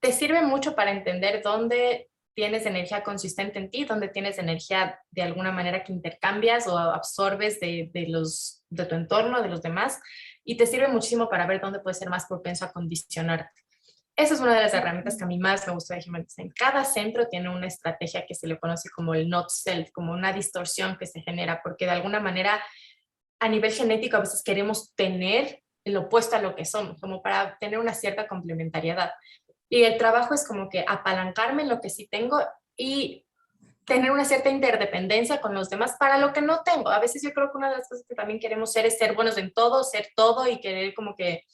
te sirve mucho para entender dónde tienes energía consistente en ti, dónde tienes energía de alguna manera que intercambias o absorbes de tu entorno, de los demás, y te sirve muchísimo para ver dónde puedes ser más propenso a condicionarte. Esa es una de las herramientas que a mí más me gusta de Human Design. Cada centro tiene una estrategia que se le conoce como el not self, como una distorsión que se genera, porque de alguna manera a nivel genético a veces queremos tener el opuesto a lo que somos, como para tener una cierta complementariedad. Y el trabajo es como que apalancarme en lo que sí tengo y tener una cierta interdependencia con los demás para lo que no tengo. A veces yo creo que una de las cosas que también queremos ser es ser buenos en todo, ser todo y querer como que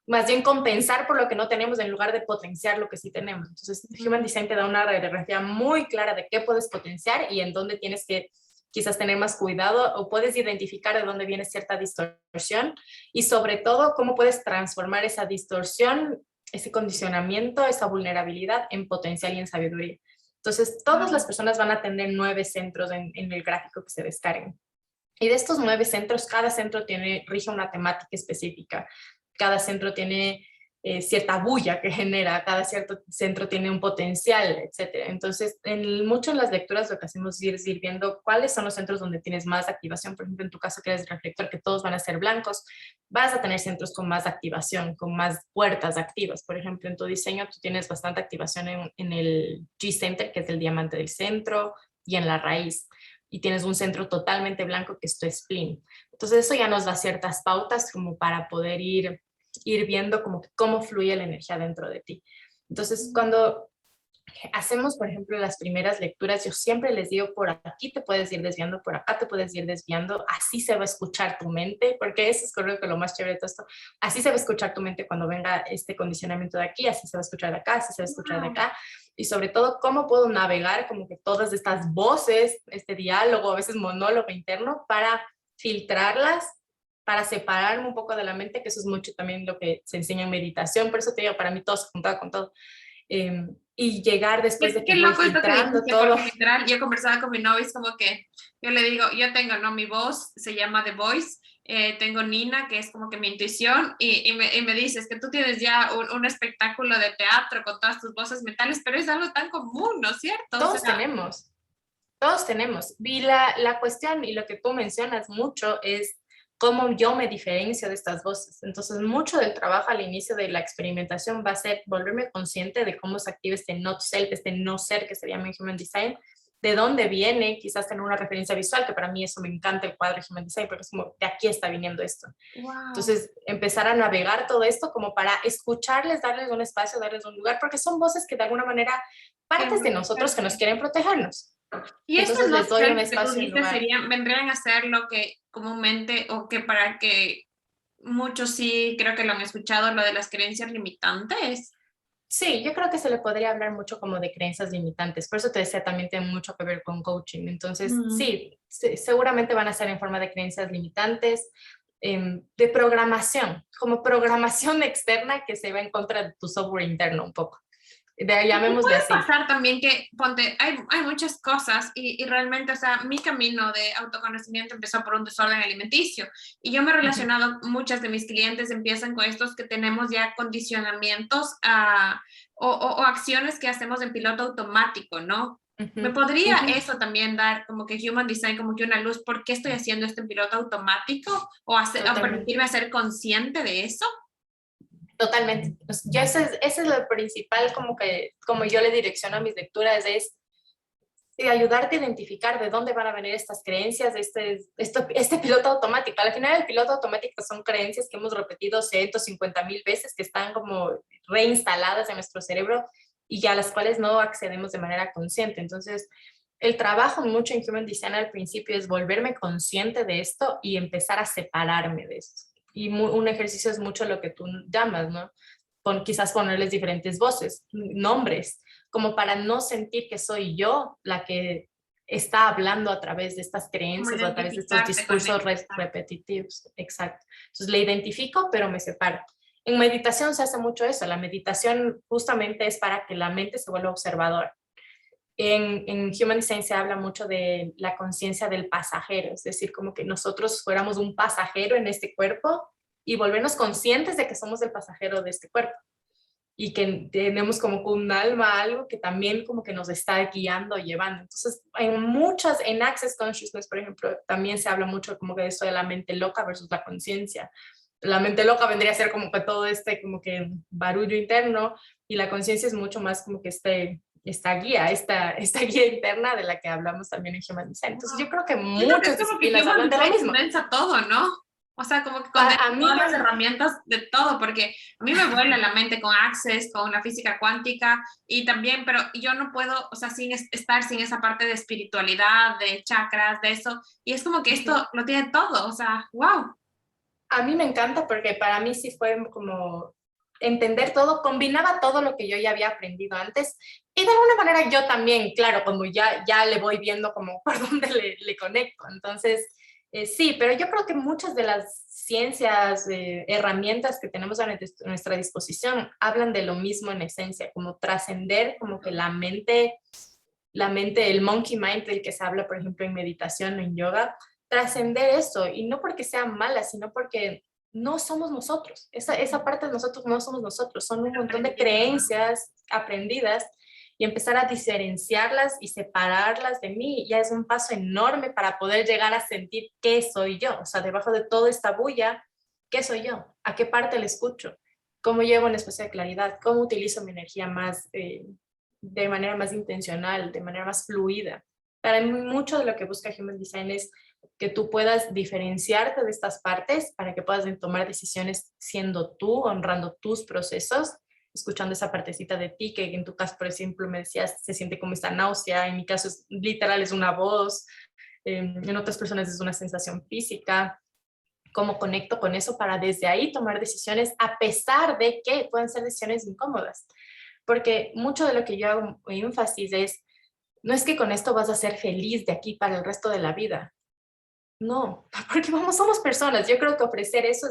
más bien compensar por lo que no tenemos en lugar de potenciar lo que sí tenemos. Entonces, Human Design te da una radiografía muy clara de qué puedes potenciar y en dónde tienes que quizás tener más cuidado o puedes identificar de dónde viene cierta distorsión y sobre todo cómo puedes transformar esa distorsión, ese condicionamiento, esa vulnerabilidad en potencial y en sabiduría. Entonces, todas las personas van a tener 9 centros en el gráfico que se descarguen. Y de estos 9 centros, cada centro rige una temática específica. Cada centro tiene cierta bulla que genera, cada cierto centro tiene un potencial, etcétera. Entonces, mucho en las lecturas lo que hacemos es ir viendo cuáles son los centros donde tienes más activación. Por ejemplo, en tu caso que eres reflector, que todos van a ser blancos, vas a tener centros con más activación, con más puertas activas. Por ejemplo, en tu diseño tú tienes bastante activación en el G-Center, que es el diamante del centro, y en la raíz. Y tienes un centro totalmente blanco que es tu spleen. Entonces eso ya nos da ciertas pautas como para poder ir viendo como cómo fluye la energía dentro de ti. Entonces cuando hacemos, por ejemplo, las primeras lecturas, yo siempre les digo, por aquí te puedes ir desviando, por acá te puedes ir desviando, así se va a escuchar tu mente, porque eso es creo que lo más chévere de todo esto, así se va a escuchar tu mente cuando venga este condicionamiento de aquí, así se va a escuchar de acá, así se va a escuchar de acá, y sobre todo, cómo puedo navegar como que todas estas voces, este diálogo, a veces monólogo interno, para filtrarlas, para separarme un poco de la mente, que eso es mucho también lo que se enseña en meditación, por eso te digo, para mí todo se juntaba con todo. Y llegar después de Qué que voy loco esto que filtrando dijiste, todo. porque literal, yo conversaba con mi novio, es como que yo le digo, yo tengo, ¿no? Mi voz se llama The Voice, tengo Nina, que es como que mi intuición, y me dices que tú tienes ya un espectáculo de teatro con todas tus voces mentales, pero es algo tan común, ¿no es cierto? O Todos sea, tenemos, todos tenemos. Y la cuestión, y lo que tú mencionas mucho, es cómo yo me diferencio de estas voces. Entonces, mucho del trabajo al inicio de la experimentación va a ser volverme consciente de cómo se activa este not self, este no ser que se llama en Human Design, de dónde viene, quizás tener una referencia visual, que para mí eso me encanta el cuadro de Human Design, porque es como, de aquí está viniendo esto. wow. Entonces, empezar a navegar todo esto como para escucharles, darles un espacio, darles un lugar, porque son voces que de alguna manera, partes de nosotros que nos quieren protegernos. Y estos Entonces dos les doy un que tú espacio y un dices lugar. serían, vendrían a ser lo que comúnmente, o que para que muchos sí creo que lo han escuchado, lo de las creencias limitantes. Sí, yo creo que se le podría hablar mucho como de creencias limitantes. Por eso te decía, también tiene mucho que ver con coaching. Entonces, Mm. sí, seguramente van a ser en forma de creencias limitantes, de programación, como programación externa que se va en contra de tu software interno un poco. Y Llamémosle puede así. pasar también que, ponte, hay muchas cosas y realmente, o sea, mi camino de autoconocimiento empezó por un desorden alimenticio y yo me he Ujú, relacionado, muchas de mis clientes empiezan con estos que tenemos ya condicionamientos o acciones que hacemos en piloto automático, ¿no? ¿Me ujú, podría ujú. eso también dar como que Human Design, como que una luz, por qué estoy haciendo esto en piloto automático o Totalmente. permitirme ser consciente de eso? Totalmente. Pues, yo ese es lo principal como que, como yo le direcciono a mis lecturas, es de ayudarte a identificar de dónde van a venir estas creencias, este piloto automático. Al final el piloto automático son creencias que hemos repetido 150,000 veces, que están como reinstaladas en nuestro cerebro y a las cuales no accedemos de manera consciente. Entonces, el trabajo mucho en Human Design al principio es volverme consciente de esto y empezar a separarme de esto. Y un ejercicio es mucho lo que tú llamas, ¿no? Quizás ponerles diferentes voces, nombres, como para no sentir que soy yo la que está hablando a través de estas Como creencias o a través de estos identificarte con discursos eso. repetitivos. Exacto. Entonces le identifico, pero me separo. En meditación se hace mucho eso. La meditación justamente es para que la mente se vuelva observadora. En Human Design se habla mucho de la conciencia del pasajero, es decir, como que nosotros fuéramos un pasajero en este cuerpo y volvernos conscientes de que somos el pasajero de este cuerpo. y que tenemos como que un alma, algo que también como que nos está guiando, llevando. Entonces, en Access Consciousness, por ejemplo, también se habla mucho como que de esto de la mente loca versus la conciencia. La mente loca vendría a ser como que todo este como que barullo interno, y la conciencia es mucho más como que esta guía, esta guía interna de la que hablamos también en Human Design. Entonces yo Wow. creo que Siento que es muchas como que disciplinas Human hablan de lo Design mismo. condensa todo, ¿no? O sea, como que condensa A mí todas las me, herramientas de todo, porque a mí me vuela la mente con Access, con la física cuántica y también, pero yo no puedo, o sea, estar sin esa parte de espiritualidad, de chakras, de eso. Y es como que esto lo tiene todo, o sea, wow. a mí me encanta porque para mí sí fue como entender todo, combinaba todo lo que yo ya había aprendido antes, y de alguna manera yo también, claro, como ya le voy viendo como por dónde le conecto. Entonces, sí, pero yo creo que muchas de las ciencias, herramientas que tenemos a nuestra disposición hablan de lo mismo en esencia, como trascender como que la mente, el monkey mind del que se habla, por ejemplo, en meditación o en yoga, trascender eso, y no porque sea mala, sino porque no somos nosotros. Esa parte de nosotros no somos nosotros, son un montón de Aprendido, ¿no? creencias aprendidas, y empezar a diferenciarlas y separarlas de mí ya es un paso enorme para poder llegar a sentir qué soy yo, o sea, debajo de toda esta bulla, qué soy yo, a qué parte le escucho, cómo llevo un espacio de claridad, cómo utilizo mi energía más, de manera más intencional, de manera más fluida. Para mí, mucho de lo que busca Human Design es que tú puedas diferenciarte de estas partes para que puedas tomar decisiones siendo tú, honrando tus procesos, escuchando esa partecita de ti, que en tu caso, por ejemplo, me decías, se siente como esta náusea, en mi caso es literal, es una voz, en otras personas es una sensación física, cómo conecto con eso para desde ahí tomar decisiones, a pesar de que pueden ser decisiones incómodas. Porque mucho de lo que yo hago énfasis es, no es que con esto vas a ser feliz de aquí para el resto de la vida. No, porque vamos, somos personas. Yo creo que ofrecer eso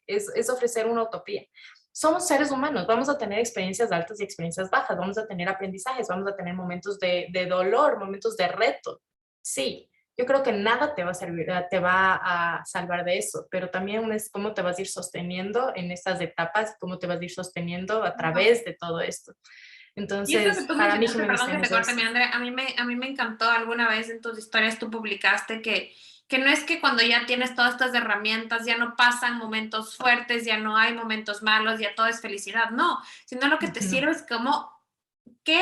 es ofrecer una utopía. Somos seres humanos, vamos a tener experiencias altas y experiencias bajas, vamos a tener aprendizajes, vamos a tener momentos de dolor, momentos de reto. Sí, yo creo que nada te va a servir, te va a salvar de eso, pero también es cómo te vas a ir sosteniendo en estas etapas, cómo te vas a ir sosteniendo a través de todo esto. Y eso que Entonces, tú para mí mencionaste, Human perdón que Design te es corte, eso. mi Andrea, a mí me encantó alguna vez en tus historias tú publicaste que no es que cuando ya tienes todas estas herramientas ya no pasan momentos fuertes, ya no hay momentos malos, ya todo es felicidad, no, sino lo que te No. sirve es como qué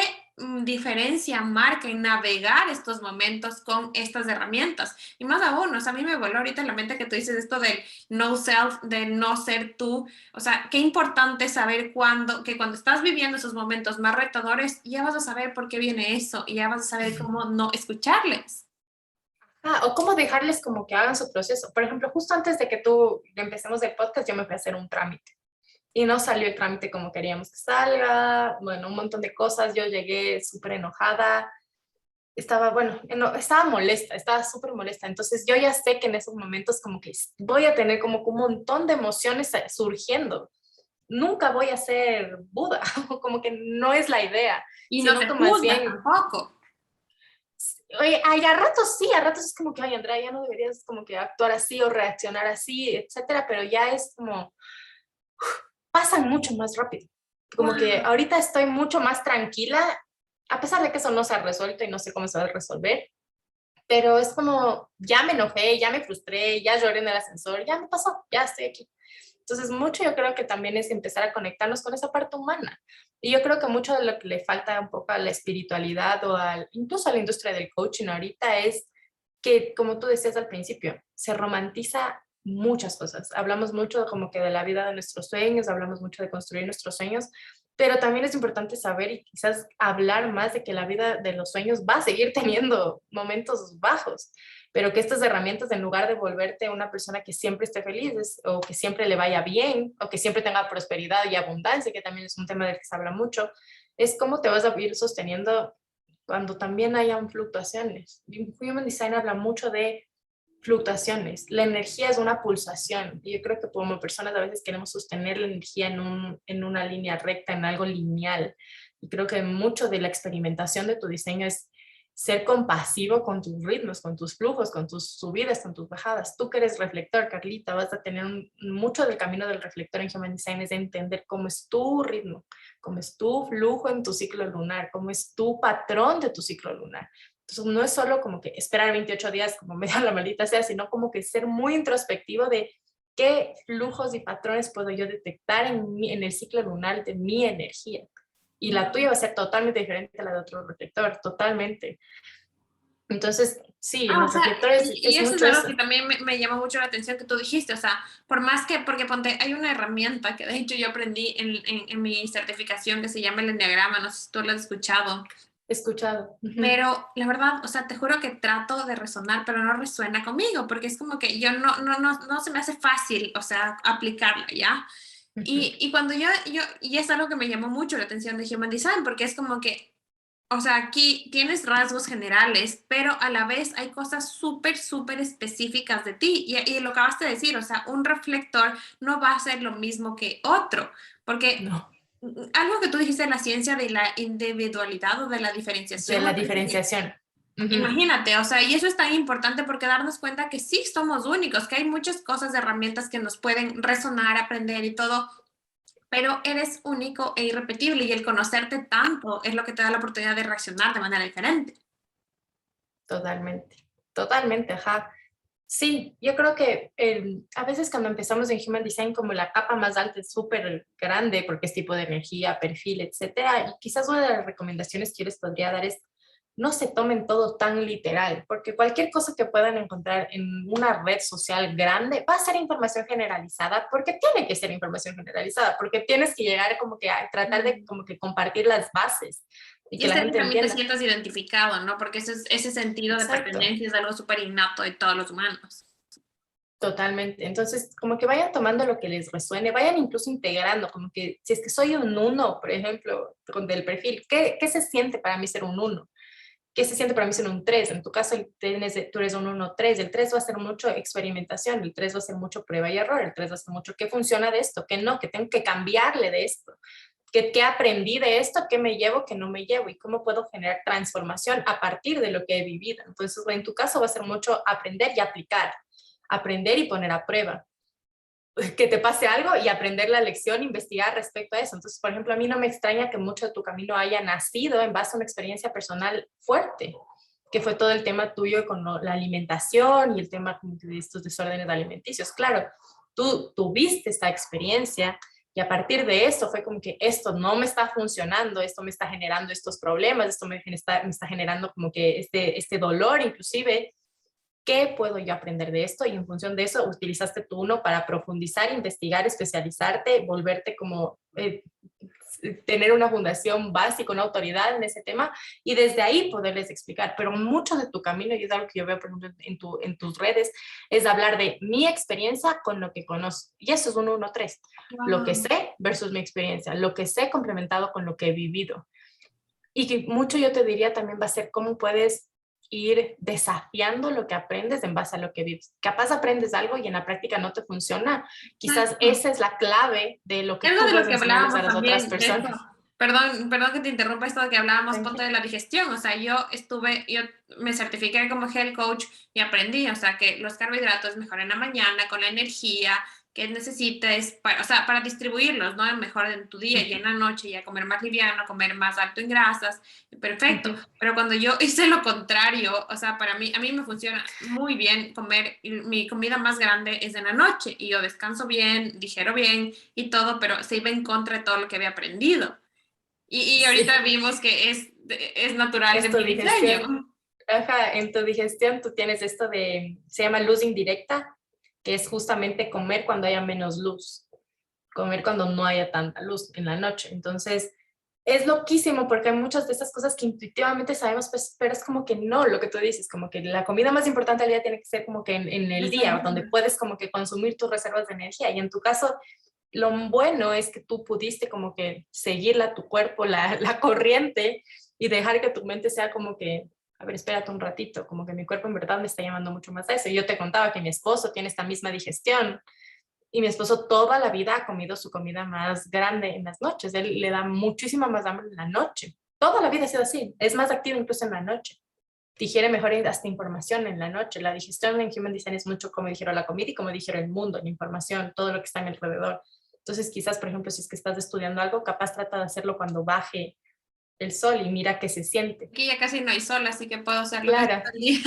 diferencia marca en navegar estos momentos con estas herramientas. Y más aún, o sea, a mí me voló ahorita en la mente que tú dices esto del no self, de no ser tú. O sea, qué importante saber que cuando estás viviendo esos momentos más retadores, ya vas a saber por qué viene eso y ya vas a saber cómo no escucharles. O cómo dejarles como que hagan su proceso. Por ejemplo, justo antes de que tú empecemos el podcast, yo me fui a hacer un trámite y no salió el trámite como queríamos que salga. Bueno, un montón de cosas. Yo llegué súper enojada. Estaba, bueno, estaba molesta, estaba súper molesta. Entonces yo ya sé que en esos momentos como que voy a tener como que un montón de emociones surgiendo. Nunca voy a ser Buda, como que no es la idea, Y no sino te que más juzga bien, tampoco. oye, ay, a ratos sí, a ratos es como que, ay, Andrea, ya no deberías como que actuar así o reaccionar así, etcétera, pero ya es como, pasan mucho más rápido. Como que Wow. ahorita estoy mucho más tranquila, a pesar de que eso no se ha resuelto y no sé cómo se va a resolver, pero es como, ya me enojé, ya me frustré, ya lloré en el ascensor, ya me pasó, ya estoy aquí. Entonces, mucho yo creo que también es empezar a conectarnos con esa parte humana. Y yo creo que mucho de lo que le falta un poco a la espiritualidad o incluso a la industria del coaching ahorita es que, como tú decías al principio, se romantiza muchas cosas. Hablamos mucho como que de la vida de nuestros sueños, hablamos mucho de construir nuestros sueños, pero también es importante saber y quizás hablar más de que la vida de los sueños va a seguir teniendo momentos bajos, pero que estas herramientas, en lugar de volverte una persona que siempre esté feliz o que siempre le vaya bien o que siempre tenga prosperidad y abundancia, que también es un tema del que se habla mucho, es cómo te vas a ir sosteniendo cuando también hayan fluctuaciones. Human Design habla mucho de fluctuaciones. La energía es una pulsación y yo creo que como personas a veces queremos sostener la energía en una línea recta, en algo lineal. Y creo que mucho de la experimentación de tu diseño es ser compasivo con tus ritmos, con tus flujos, con tus subidas, con tus bajadas. Tú que eres reflector, Carlita, vas a tener mucho del camino del reflector en Human Design es de entender cómo es tu ritmo, cómo es tu flujo en tu ciclo lunar, cómo es tu patrón de tu ciclo lunar. Entonces no es solo como que esperar 28 días como me da la maldita sea, sino como que ser muy introspectivo de qué flujos y patrones puedo yo detectar en el ciclo lunar de mi energía. Y la tuya va a ser totalmente diferente a la de otro reflector, totalmente. Entonces, sí, en O los sea, reflectores y es eso es mucho algo eso. que también me llama mucho la atención que tú dijiste, o sea, por más que, porque ponte, hay una herramienta que de hecho yo aprendí en mi certificación que se llama el enneagrama, no sé si tú lo has escuchado, He escuchado. Uh-huh. pero la verdad, o sea, te juro que trato de resonar, pero no resuena conmigo, porque es como que yo no se me hace fácil, o sea, aplicarlo, ¿ya? Uh-huh. Y cuando y es algo que me llamó mucho la atención de Human Design, porque es como que o sea, aquí tienes rasgos generales, pero a la vez hay cosas súper, súper específicas de ti. Y lo acabaste de decir, o sea, un reflector no va a ser lo mismo que otro, porque No, algo que tú dijiste de la ciencia de la individualidad o de la de diferenciación, la me parece que diferenciación. Uh-huh. imagínate, o sea, y eso es tan importante porque darnos cuenta que sí somos únicos, que hay muchas cosas, herramientas que nos pueden resonar, aprender y todo, pero eres único e irrepetible y el conocerte tanto es lo que te da la oportunidad de reaccionar de manera diferente. Totalmente, totalmente, ajá. Sí, yo creo que a veces cuando empezamos en Human Design como la capa más alta es súper grande porque es tipo de energía, perfil, etcétera. Y quizás una de las recomendaciones que yo les podría dar es no se tomen todo tan literal, porque cualquier cosa que puedan encontrar en una red social grande va a ser información generalizada, porque tiene que ser información generalizada, porque tienes que llegar como que a tratar de Mm. como que compartir las bases y Y que la hacer que gente también te entienda. sientas identificado, ¿no? Porque ese sentido de Exacto. pertenencia es algo súper innato de todos los humanos. Totalmente. Entonces, como que vayan tomando lo que les resuene, vayan incluso integrando, como que si es que soy un uno, por ejemplo, con del perfil, ¿qué se siente para mí ser un uno? ¿Qué se siente para mí ser un 3? En tu caso, tú eres un 1-3. El 3 va a ser mucho experimentación, el 3 va a ser mucho prueba y error, el 3 va a ser mucho qué funciona de esto, qué no, que tengo que cambiarle de esto, qué aprendí de esto, qué me llevo, qué no me llevo y cómo puedo generar transformación a partir de lo que he vivido. Entonces, en tu caso va a ser mucho aprender y aplicar, aprender y poner a prueba que te pase algo y aprender la lección, investigar respecto a eso. Entonces, por ejemplo, a mí no me extraña que mucho de tu camino haya nacido en base a una experiencia personal fuerte, que fue todo el tema tuyo con la alimentación y el tema de estos desórdenes alimenticios. Claro, tú tuviste esta experiencia y a partir de esto fue como que esto no me está funcionando, esto me está generando estos problemas, esto me está generando como que este dolor inclusive. ¿Qué puedo yo aprender de esto? Y en función de eso, utilizaste tu uno para profundizar, investigar, especializarte, volverte como, tener una fundación básica, una autoridad en ese tema y desde ahí poderles explicar. Pero mucho de tu camino, y es algo que yo veo, por ejemplo, en tus redes, es hablar de mi experiencia con lo que conozco. Y eso es un 1-3. Lo que Wow. sé versus mi experiencia, lo que sé complementado con lo que he vivido. Y que mucho yo te diría también va a ser cómo puedes ir desafiando lo que aprendes en base a lo que vives. Capaz aprendes algo y en la práctica no te funciona. Quizás Exacto. esa es la clave de lo que Algo tú de lo vas a que enseñarles a hablábamos las otras también, de esto, personas. perdón que te interrumpa esto de que hablábamos, ponte Tranquilo. de la digestión, o sea, yo me certifiqué como health coach y aprendí, o sea, que los carbohidratos mejor en la mañana, con la energía que necesites, o sea, para distribuirlos, ¿no? Mejor en tu día y en la noche, ya comer más liviano, comer más alto en grasas, perfecto, Ujú. pero cuando yo hice lo contrario, o sea, a mí me funciona muy bien comer, mi comida más grande es en la noche y yo descanso bien, digiero bien y todo, pero se iba en contra de todo lo que había aprendido. Y ahorita Sí, vimos que es natural de es tu mi digestión. diseño. Ajá, en tu digestión tú tienes esto de, se llama luz indirecta, que es justamente comer cuando haya menos luz, comer cuando no haya tanta luz en la noche. Entonces, es loquísimo porque hay muchas de esas cosas que intuitivamente sabemos, pues, pero es como que no, lo que tú dices, como que la comida más importante del día tiene que ser como que en el día, donde Desayuno. puedes como que consumir tus reservas de energía. Y en tu caso, lo bueno es que tú pudiste como que seguirla, tu cuerpo, la corriente y dejar que tu mente sea como que, a ver, espérate un ratito, como que mi cuerpo en verdad me está llamando mucho más a eso. Y yo te contaba que mi esposo tiene esta misma digestión y mi esposo toda la vida ha comido su comida más grande en las noches. Él le da muchísima más hambre en la noche. Toda la vida ha sido así. Es más activo incluso en la noche. digiere mejor hasta información en la noche. La digestión en Human Design es mucho como digiero la comida y como digiero el mundo, la información, todo lo que está en alrededor. Entonces quizás, por ejemplo, si es que estás estudiando algo, capaz trata de hacerlo cuando baje el sol y mira qué se siente. Aquí ya casi no hay sol, así que puedo hacerlo casi Claro, todo el día.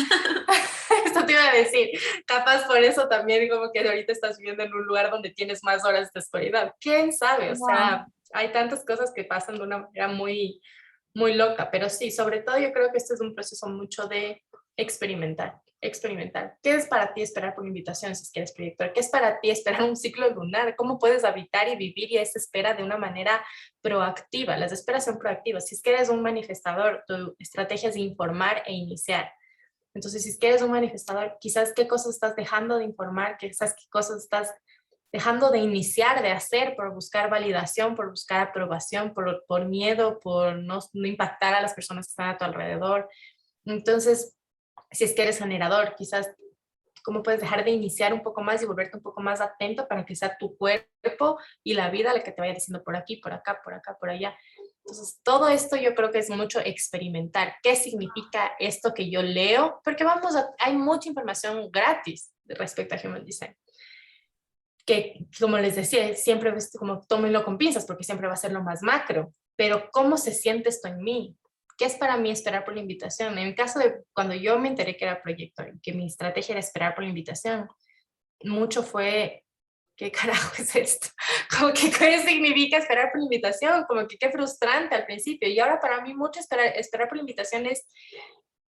esto te iba a decir, capaz por eso también como que ahorita estás viviendo en un lugar donde tienes más horas de oscuridad. ¿Quién sabe? O Wow. sea, hay tantas cosas que pasan de una manera muy, muy loca, pero sí, sobre todo yo creo que este es un proceso mucho de experimentar, experimentar. ¿Qué es para ti esperar por invitación si es que eres proyector? ¿Qué es para ti esperar un ciclo lunar? ¿Cómo puedes habitar y vivir y esa espera de una manera proactiva? Las esperas son proactivas. Si es que eres un manifestador, tu estrategia es informar e iniciar. Entonces, si es que eres un manifestador, quizás qué cosas estás dejando de informar, quizás qué cosas estás dejando de iniciar, de hacer por buscar validación, por buscar aprobación, por miedo, por no impactar a las personas que están a tu alrededor. Entonces, si es que eres generador, quizás cómo puedes dejar de iniciar un poco más y volverte un poco más atento para que sea tu cuerpo y la vida la que te vaya diciendo por aquí, por acá, por acá, por allá. Entonces, todo esto yo creo que es mucho experimentar. ¿Qué significa esto que yo leo? Porque hay mucha información gratis respecto a Human Design. Que, como les decía, siempre como tómenlo con pinzas porque siempre va a ser lo más macro. Pero, ¿cómo se siente esto en mí? ¿Qué es para mí esperar por la invitación? En el caso de cuando yo me enteré que era proyector, que mi estrategia era esperar por la invitación, mucho fue, ¿qué carajo es esto? Como que, ¿qué significa esperar por la invitación? Como que qué frustrante al principio. Y ahora para mí mucho esperar por la invitación es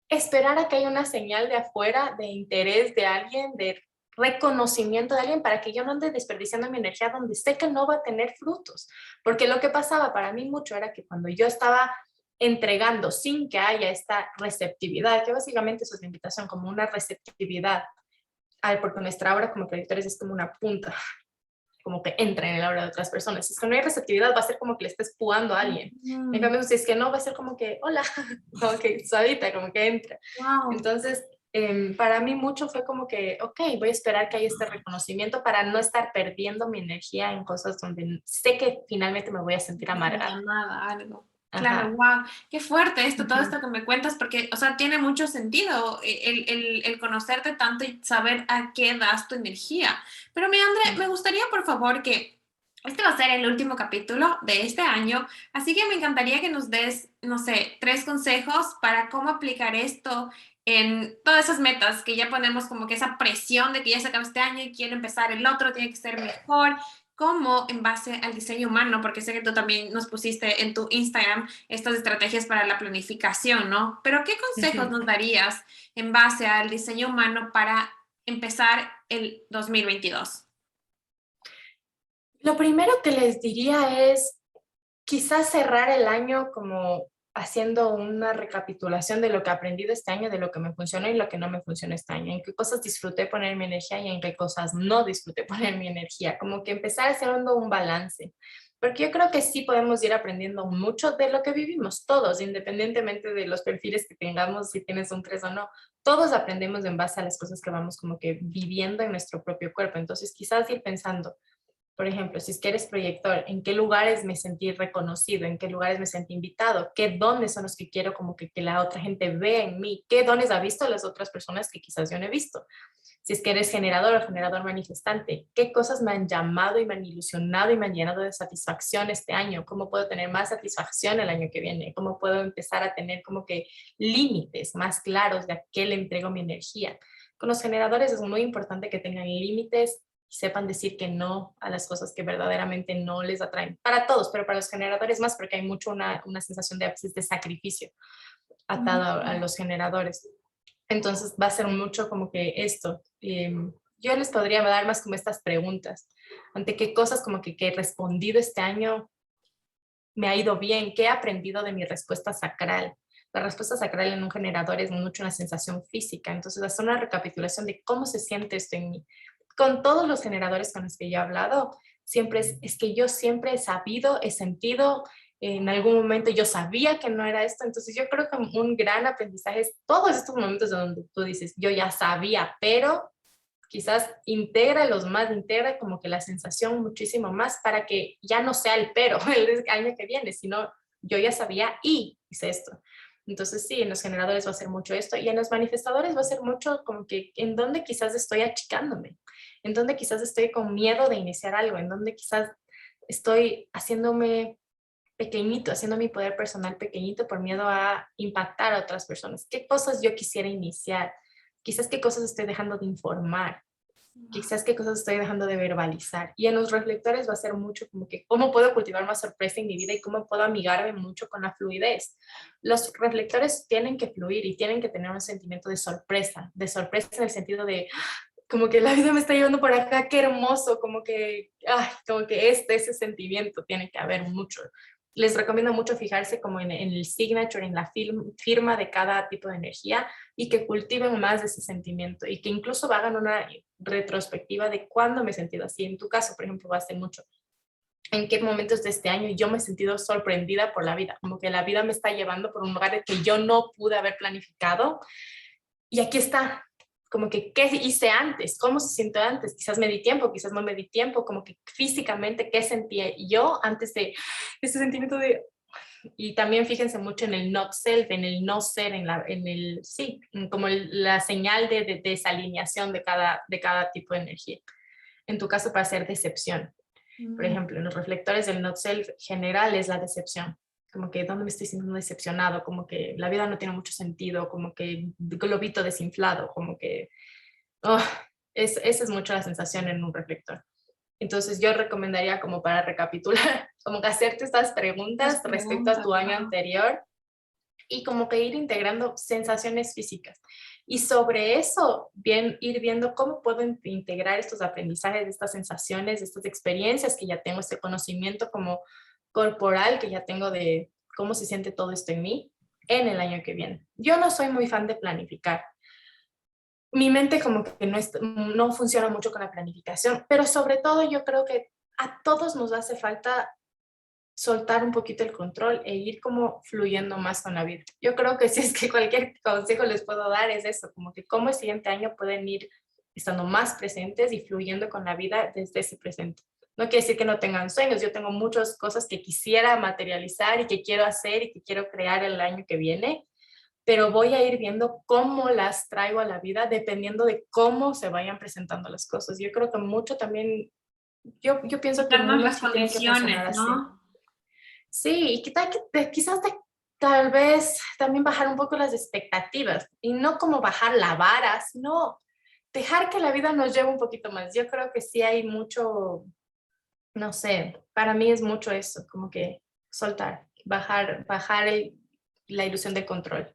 esperar a que haya una señal de afuera, de interés de alguien, de reconocimiento de alguien para que yo no ande desperdiciando mi energía donde sé que no va a tener frutos. Porque lo que pasaba para mí mucho era que cuando yo estaba entregando sin que haya esta receptividad, que básicamente eso es la invitación, como una receptividad, porque nuestra obra como proyectores es como una punta, como que entra en el aura de otras personas. Si es que no hay receptividad, va a ser como que le estés pugando a alguien. En cambio, si es que no, va a ser como que, hola, como que suavita, como que entra. Wow. Entonces, para mí mucho fue como que, ok, voy a esperar que haya este reconocimiento para no estar perdiendo mi energía en cosas donde sé que finalmente me voy a sentir Una amargada. llamada, algo. Claro, Ajá. wow, qué fuerte esto, todo Ujú. esto que me cuentas, porque, o sea, tiene mucho sentido el conocerte tanto y saber a qué das tu energía. Pero, mi André, me gustaría, por favor, que este va a ser el último capítulo de este año, así que me encantaría que nos des, no sé, 3 consejos para cómo aplicar esto en todas esas metas que ya ponemos como que esa presión de que ya se acaba este año y quiero empezar el otro, tiene que ser mejor. ¿Cómo en base al diseño humano? Porque sé que tú también nos pusiste en tu Instagram estas estrategias para la planificación, ¿no? Pero ¿qué consejos Ujú. nos darías en base al diseño humano para empezar el 2022? Lo primero que les diría es quizás cerrar el año como haciendo una recapitulación de lo que he aprendido este año, de lo que me funcionó y lo que no me funcionó este año, en qué cosas disfruté poner mi energía y en qué cosas no disfruté poner mi energía, como que empezar haciendo un balance, porque yo creo que sí podemos ir aprendiendo mucho de lo que vivimos todos, independientemente de los perfiles que tengamos, si tienes un 3 o no, todos aprendemos en base a las cosas que vamos como que viviendo en nuestro propio cuerpo, entonces quizás ir pensando por ejemplo, si es que eres proyector, ¿en qué lugares me sentí reconocido? ¿En qué lugares me sentí invitado? ¿Qué dones son los que quiero como que la otra gente vea en mí? ¿Qué dones ha visto las otras personas que quizás yo no he visto? Si es que eres generador o generador manifestante, ¿qué cosas me han llamado y me han ilusionado y me han llenado de satisfacción este año? ¿Cómo puedo tener más satisfacción el año que viene? ¿Cómo puedo empezar a tener como que límites más claros de a qué le entrego mi energía? Con los generadores es muy importante que tengan límites sepan decir que no a las cosas que verdaderamente no les atraen. Para todos, pero para los generadores más, porque hay mucho una sensación de, a veces, de sacrificio atado a los generadores. Entonces va a ser mucho como que esto. Yo les podría dar más como estas preguntas. ¿Ante qué cosas como que he respondido este año me ha ido bien? ¿Qué he aprendido de mi respuesta sacral? La respuesta sacral en un generador es mucho una sensación física. Entonces, hacer una recapitulación de cómo se siente esto en mí. Con todos los generadores con los que yo he hablado, siempre es que yo siempre he sabido, he sentido, en algún momento yo sabía que no era esto. Entonces, yo creo que un gran aprendizaje es todos estos momentos donde tú dices, yo ya sabía, pero quizás integra como que la sensación muchísimo más para que ya no sea el pero el año que viene, sino yo ya sabía y hice esto. Entonces sí, en los generadores va a ser mucho esto y en los manifestadores va a ser mucho como que en donde quizás estoy achicándome, en donde quizás estoy con miedo de iniciar algo, en donde quizás estoy haciéndome pequeñito, haciendo mi poder personal pequeñito por miedo a impactar a otras personas. ¿Qué cosas yo quisiera iniciar? Quizás qué cosas estoy dejando de informar, quizás qué cosas estoy dejando de verbalizar. Y en los reflectores va a ser mucho como que cómo puedo cultivar más sorpresa en mi vida y cómo puedo amigarme mucho con la fluidez. Los reflectores tienen que fluir y tienen que tener un sentimiento de sorpresa en el sentido de como que la vida me está llevando por acá, qué hermoso, como que ese sentimiento tiene que haber mucho. Les recomiendo mucho fijarse como en el signature, en la firma de cada tipo de energía y que cultiven más de ese sentimiento y que incluso hagan una retrospectiva de cuándo me he sentido así. En tu caso, por ejemplo, va a ser mucho. ¿En qué momentos de este año yo me he sentido sorprendida por la vida? Como que la vida me está llevando por un lugar que yo no pude haber planificado y aquí está, como que qué hice antes, cómo se sintió antes, quizás me di tiempo, quizás no me di tiempo, como que físicamente qué sentía yo antes de ese sentimiento de... Y también fíjense mucho en el not self, en el no ser, sí, como la señal de desalineación de cada tipo de energía. En tu caso, para ser decepción. Por ejemplo, en los reflectores del not self general es la decepción. Como que dónde me estoy sintiendo decepcionado, como que la vida no tiene mucho sentido, como que globito desinflado, como que oh, esa es mucho la sensación en un reflector. Entonces yo recomendaría como para recapitular, como que hacerte estas preguntas Las respecto a preguntas, tu año wow. anterior y como que ir integrando sensaciones físicas. Y sobre eso, bien, ir viendo cómo puedo integrar estos aprendizajes, estas sensaciones, estas experiencias que ya tengo, este conocimiento como corporal que ya tengo de cómo se siente todo esto en mí en el año que viene. Yo no soy muy fan de planificar. Mi mente como que no funciona mucho con la planificación, pero sobre todo yo creo que a todos nos hace falta soltar un poquito el control e ir como fluyendo más con la vida. Yo creo que si es que cualquier consejo les puedo dar es eso, como que cómo el siguiente año pueden ir estando más presentes y fluyendo con la vida desde ese presente. No quiere decir que no tengan sueños, yo tengo muchas cosas que quisiera materializar y que quiero hacer y que quiero crear el año que viene, pero voy a ir viendo cómo las traigo a la vida dependiendo de cómo se vayan presentando las cosas. Yo creo que mucho también, yo pienso que el Darnos mundo las sí tiene que funcionar condiciones, así. ¿no? Sí, y quizás tal vez también bajar un poco las expectativas y no como bajar la vara, sino dejar que la vida nos lleve un poquito más. Yo creo que sí hay mucho, no sé, para mí es mucho eso, como que soltar, bajar la ilusión del control.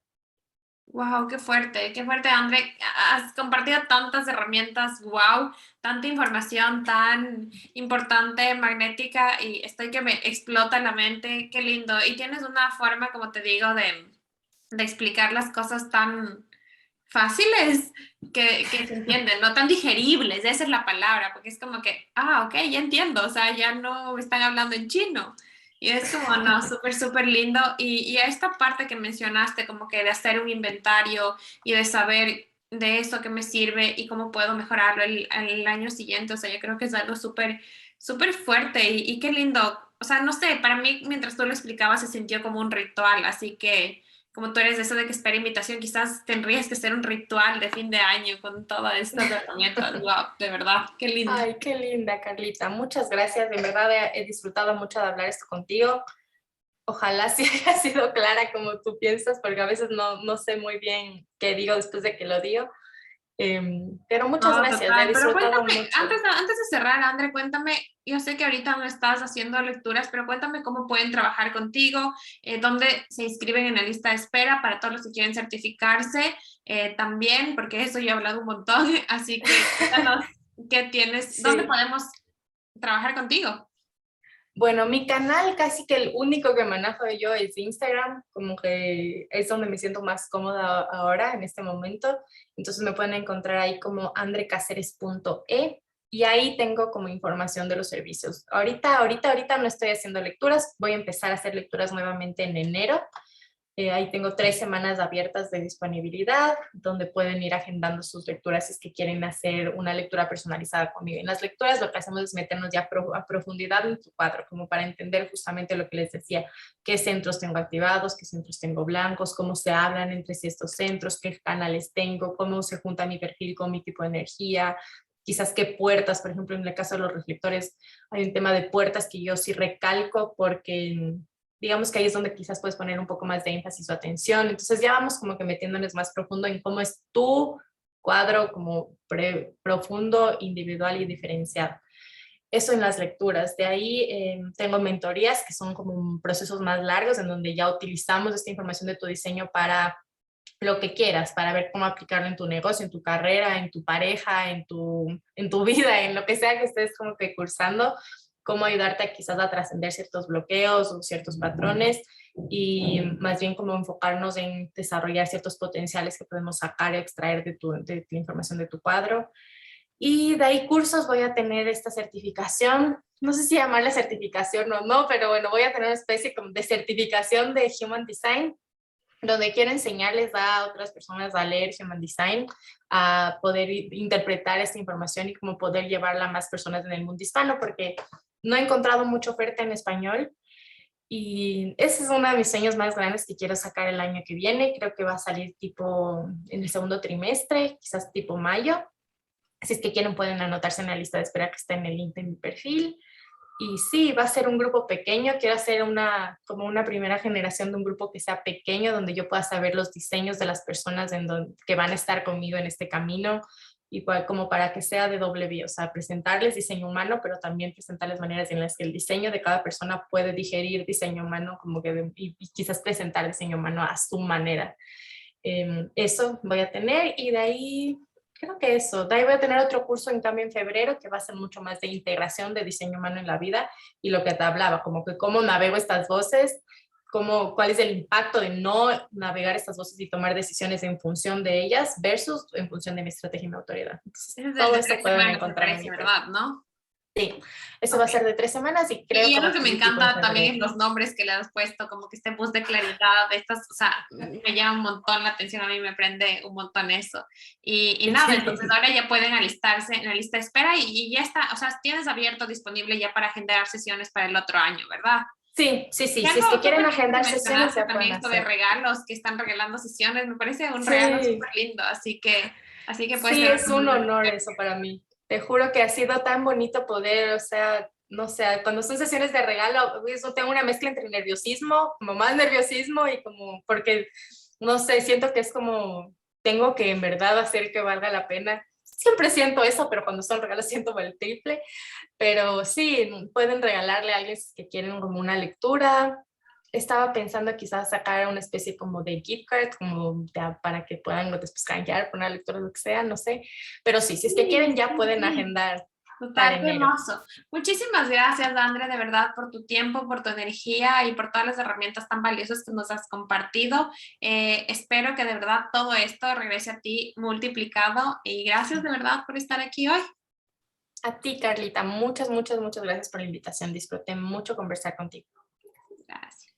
Wow, qué fuerte, André. Has compartido tantas herramientas, wow, tanta información tan importante, magnética, y estoy que me explota la mente, qué lindo. Y tienes una forma, como te digo, de explicar las cosas tan fáciles que se entienden, no tan digeribles, esa es la palabra, porque es como que, ok, ya entiendo, o sea, ya no me están hablando en chino. Y es como, no, súper, súper lindo. Y a esta parte que mencionaste, como que de hacer un inventario y de saber de eso que me sirve y cómo puedo mejorarlo el año siguiente, o sea, yo creo que es algo súper, súper fuerte y qué lindo. O sea, no sé, para mí, mientras tú lo explicabas, se sintió como un ritual, así que como tú eres de eso de que espera invitación, quizás tendrías que hacer un ritual de fin de año con todas estas herramientas. Wow, de verdad, qué lindo. Ay, qué linda, Carlita. Muchas gracias. De verdad he disfrutado mucho de hablar esto contigo. Ojalá sí haya sido clara como tú piensas, porque a veces no sé muy bien qué digo después de que lo digo. Pero muchas No, gracias, he total. Pero disfrutado cuéntame, mucho. antes de cerrar, André, cuéntame, yo sé que ahorita no estás haciendo lecturas, pero cuéntame cómo pueden trabajar contigo, dónde se inscriben en la lista de espera para todos los que quieren certificarse, también, porque eso yo he hablado un montón, así que cuéntanos qué tienes, dónde Sí. podemos trabajar contigo. Bueno, mi canal casi que el único que manejo yo es Instagram, como que es donde me siento más cómoda ahora, en este momento. Entonces me pueden encontrar ahí como andrecaceres.e y ahí tengo como información de los servicios. Ahorita no estoy haciendo lecturas, voy a empezar a hacer lecturas nuevamente en enero. Ahí tengo 3 semanas abiertas de disponibilidad, donde pueden ir agendando sus lecturas si es que quieren hacer una lectura personalizada conmigo. En las lecturas lo que hacemos es meternos ya a profundidad en tu cuadro, como para entender justamente lo que les decía, qué centros tengo activados, qué centros tengo blancos, cómo se hablan entre sí estos centros, qué canales tengo, cómo se junta mi perfil con mi tipo de energía, quizás qué puertas, por ejemplo, en el caso de los reflectores, hay un tema de puertas que yo sí recalco porque digamos que ahí es donde quizás puedes poner un poco más de énfasis o atención. Entonces ya vamos como que metiéndonos más profundo en cómo es tu cuadro como profundo, individual y diferenciado. Eso en las lecturas. De ahí tengo mentorías que son como procesos más largos en donde ya utilizamos esta información de tu diseño para lo que quieras, para ver cómo aplicarlo en tu negocio, en tu carrera, en tu pareja, en tu vida, en lo que sea que estés como que cursando, cómo ayudarte a quizás a trascender ciertos bloqueos o ciertos patrones y más bien cómo enfocarnos en desarrollar ciertos potenciales que podemos sacar y extraer de la información de tu cuadro. Y de ahí cursos, voy a tener esta certificación, no sé si llamarla certificación o no, pero bueno, voy a tener una especie como de certificación de Human Design, donde quiero enseñarles a otras personas a leer Human Design, a poder interpretar esta información y cómo poder llevarla a más personas en el mundo hispano, porque no he encontrado mucha oferta en español y ese es uno de mis sueños más grandes que quiero sacar el año que viene. Creo que va a salir tipo en el segundo trimestre, quizás tipo mayo. Si es que quieren pueden anotarse en la lista de espera que está en el link de mi perfil. Y sí, va a ser un grupo pequeño. Quiero hacer como una primera generación de un grupo que sea pequeño, donde yo pueda saber los diseños de las personas que van a estar conmigo en este camino y como para que sea de doble vía, o sea, presentarles diseño humano, pero también presentarles maneras en las que el diseño de cada persona puede digerir diseño humano, como que y quizás presentar diseño humano a su manera. Eso voy a tener y de ahí creo que eso. De ahí voy a tener otro curso en cambio en febrero que va a ser mucho más de integración de diseño humano en la vida y lo que te hablaba, como que cómo navego estas voces, cuál es el impacto de no navegar estas voces y tomar decisiones en función de ellas versus en función de mi estrategia y mi autoridad. Entonces, Ese es el todo de esto 3 semanas, pueden me encontrar en parece, mi perfil. ¿verdad? ¿No? Sí, eso va a Ok. ser de 3 semanas y creo Y que va algo a que me salir tipo en encanta también es febrero. los nombres que le has puesto, como que este bus de claridad, de estas, o sea, me llama un montón la atención, a mí me prende un montón eso. Y nada, entonces Sí. ahora ya pueden alistarse en la lista de espera y ya está, o sea, tienes abierto disponible ya para agendar sesiones para el otro año, ¿verdad? Sí, sí, Y sí. Si algo es que quieren súper lindo que agendar sesiones, mencionaste ya pueden también esto de hacer. regalos, que están regalando sesiones, me parece un regalo Sí, súper lindo, así que puede sí, ser es una un muy buena honor oferta. eso para mí. Te juro que ha sido tan bonito poder, o sea, no sé, cuando son sesiones de regalo, eso tengo una mezcla entre nerviosismo, como más nerviosismo y como, porque, no sé, siento que es como, tengo que en verdad hacer que valga la pena. Siempre siento eso, pero cuando son regalos siento el triple. Pero sí, pueden regalarle a alguien que quieren como una lectura. Estaba pensando quizás sacar una especie como de gift card, como ya para que puedan después canjear por una lectura, lo que sea, no sé. Pero sí, si es que quieren Sí, ya sí, pueden sí. agendar para Total, qué enero. hermoso. Muchísimas gracias, André, de verdad, por tu tiempo, por tu energía y por todas las herramientas tan valiosas que nos has compartido. Espero que de verdad todo esto regrese a ti multiplicado y gracias de verdad por estar aquí hoy. A ti, Carlita, muchas, muchas, muchas gracias por la invitación. Disfruté mucho conversar contigo. Gracias.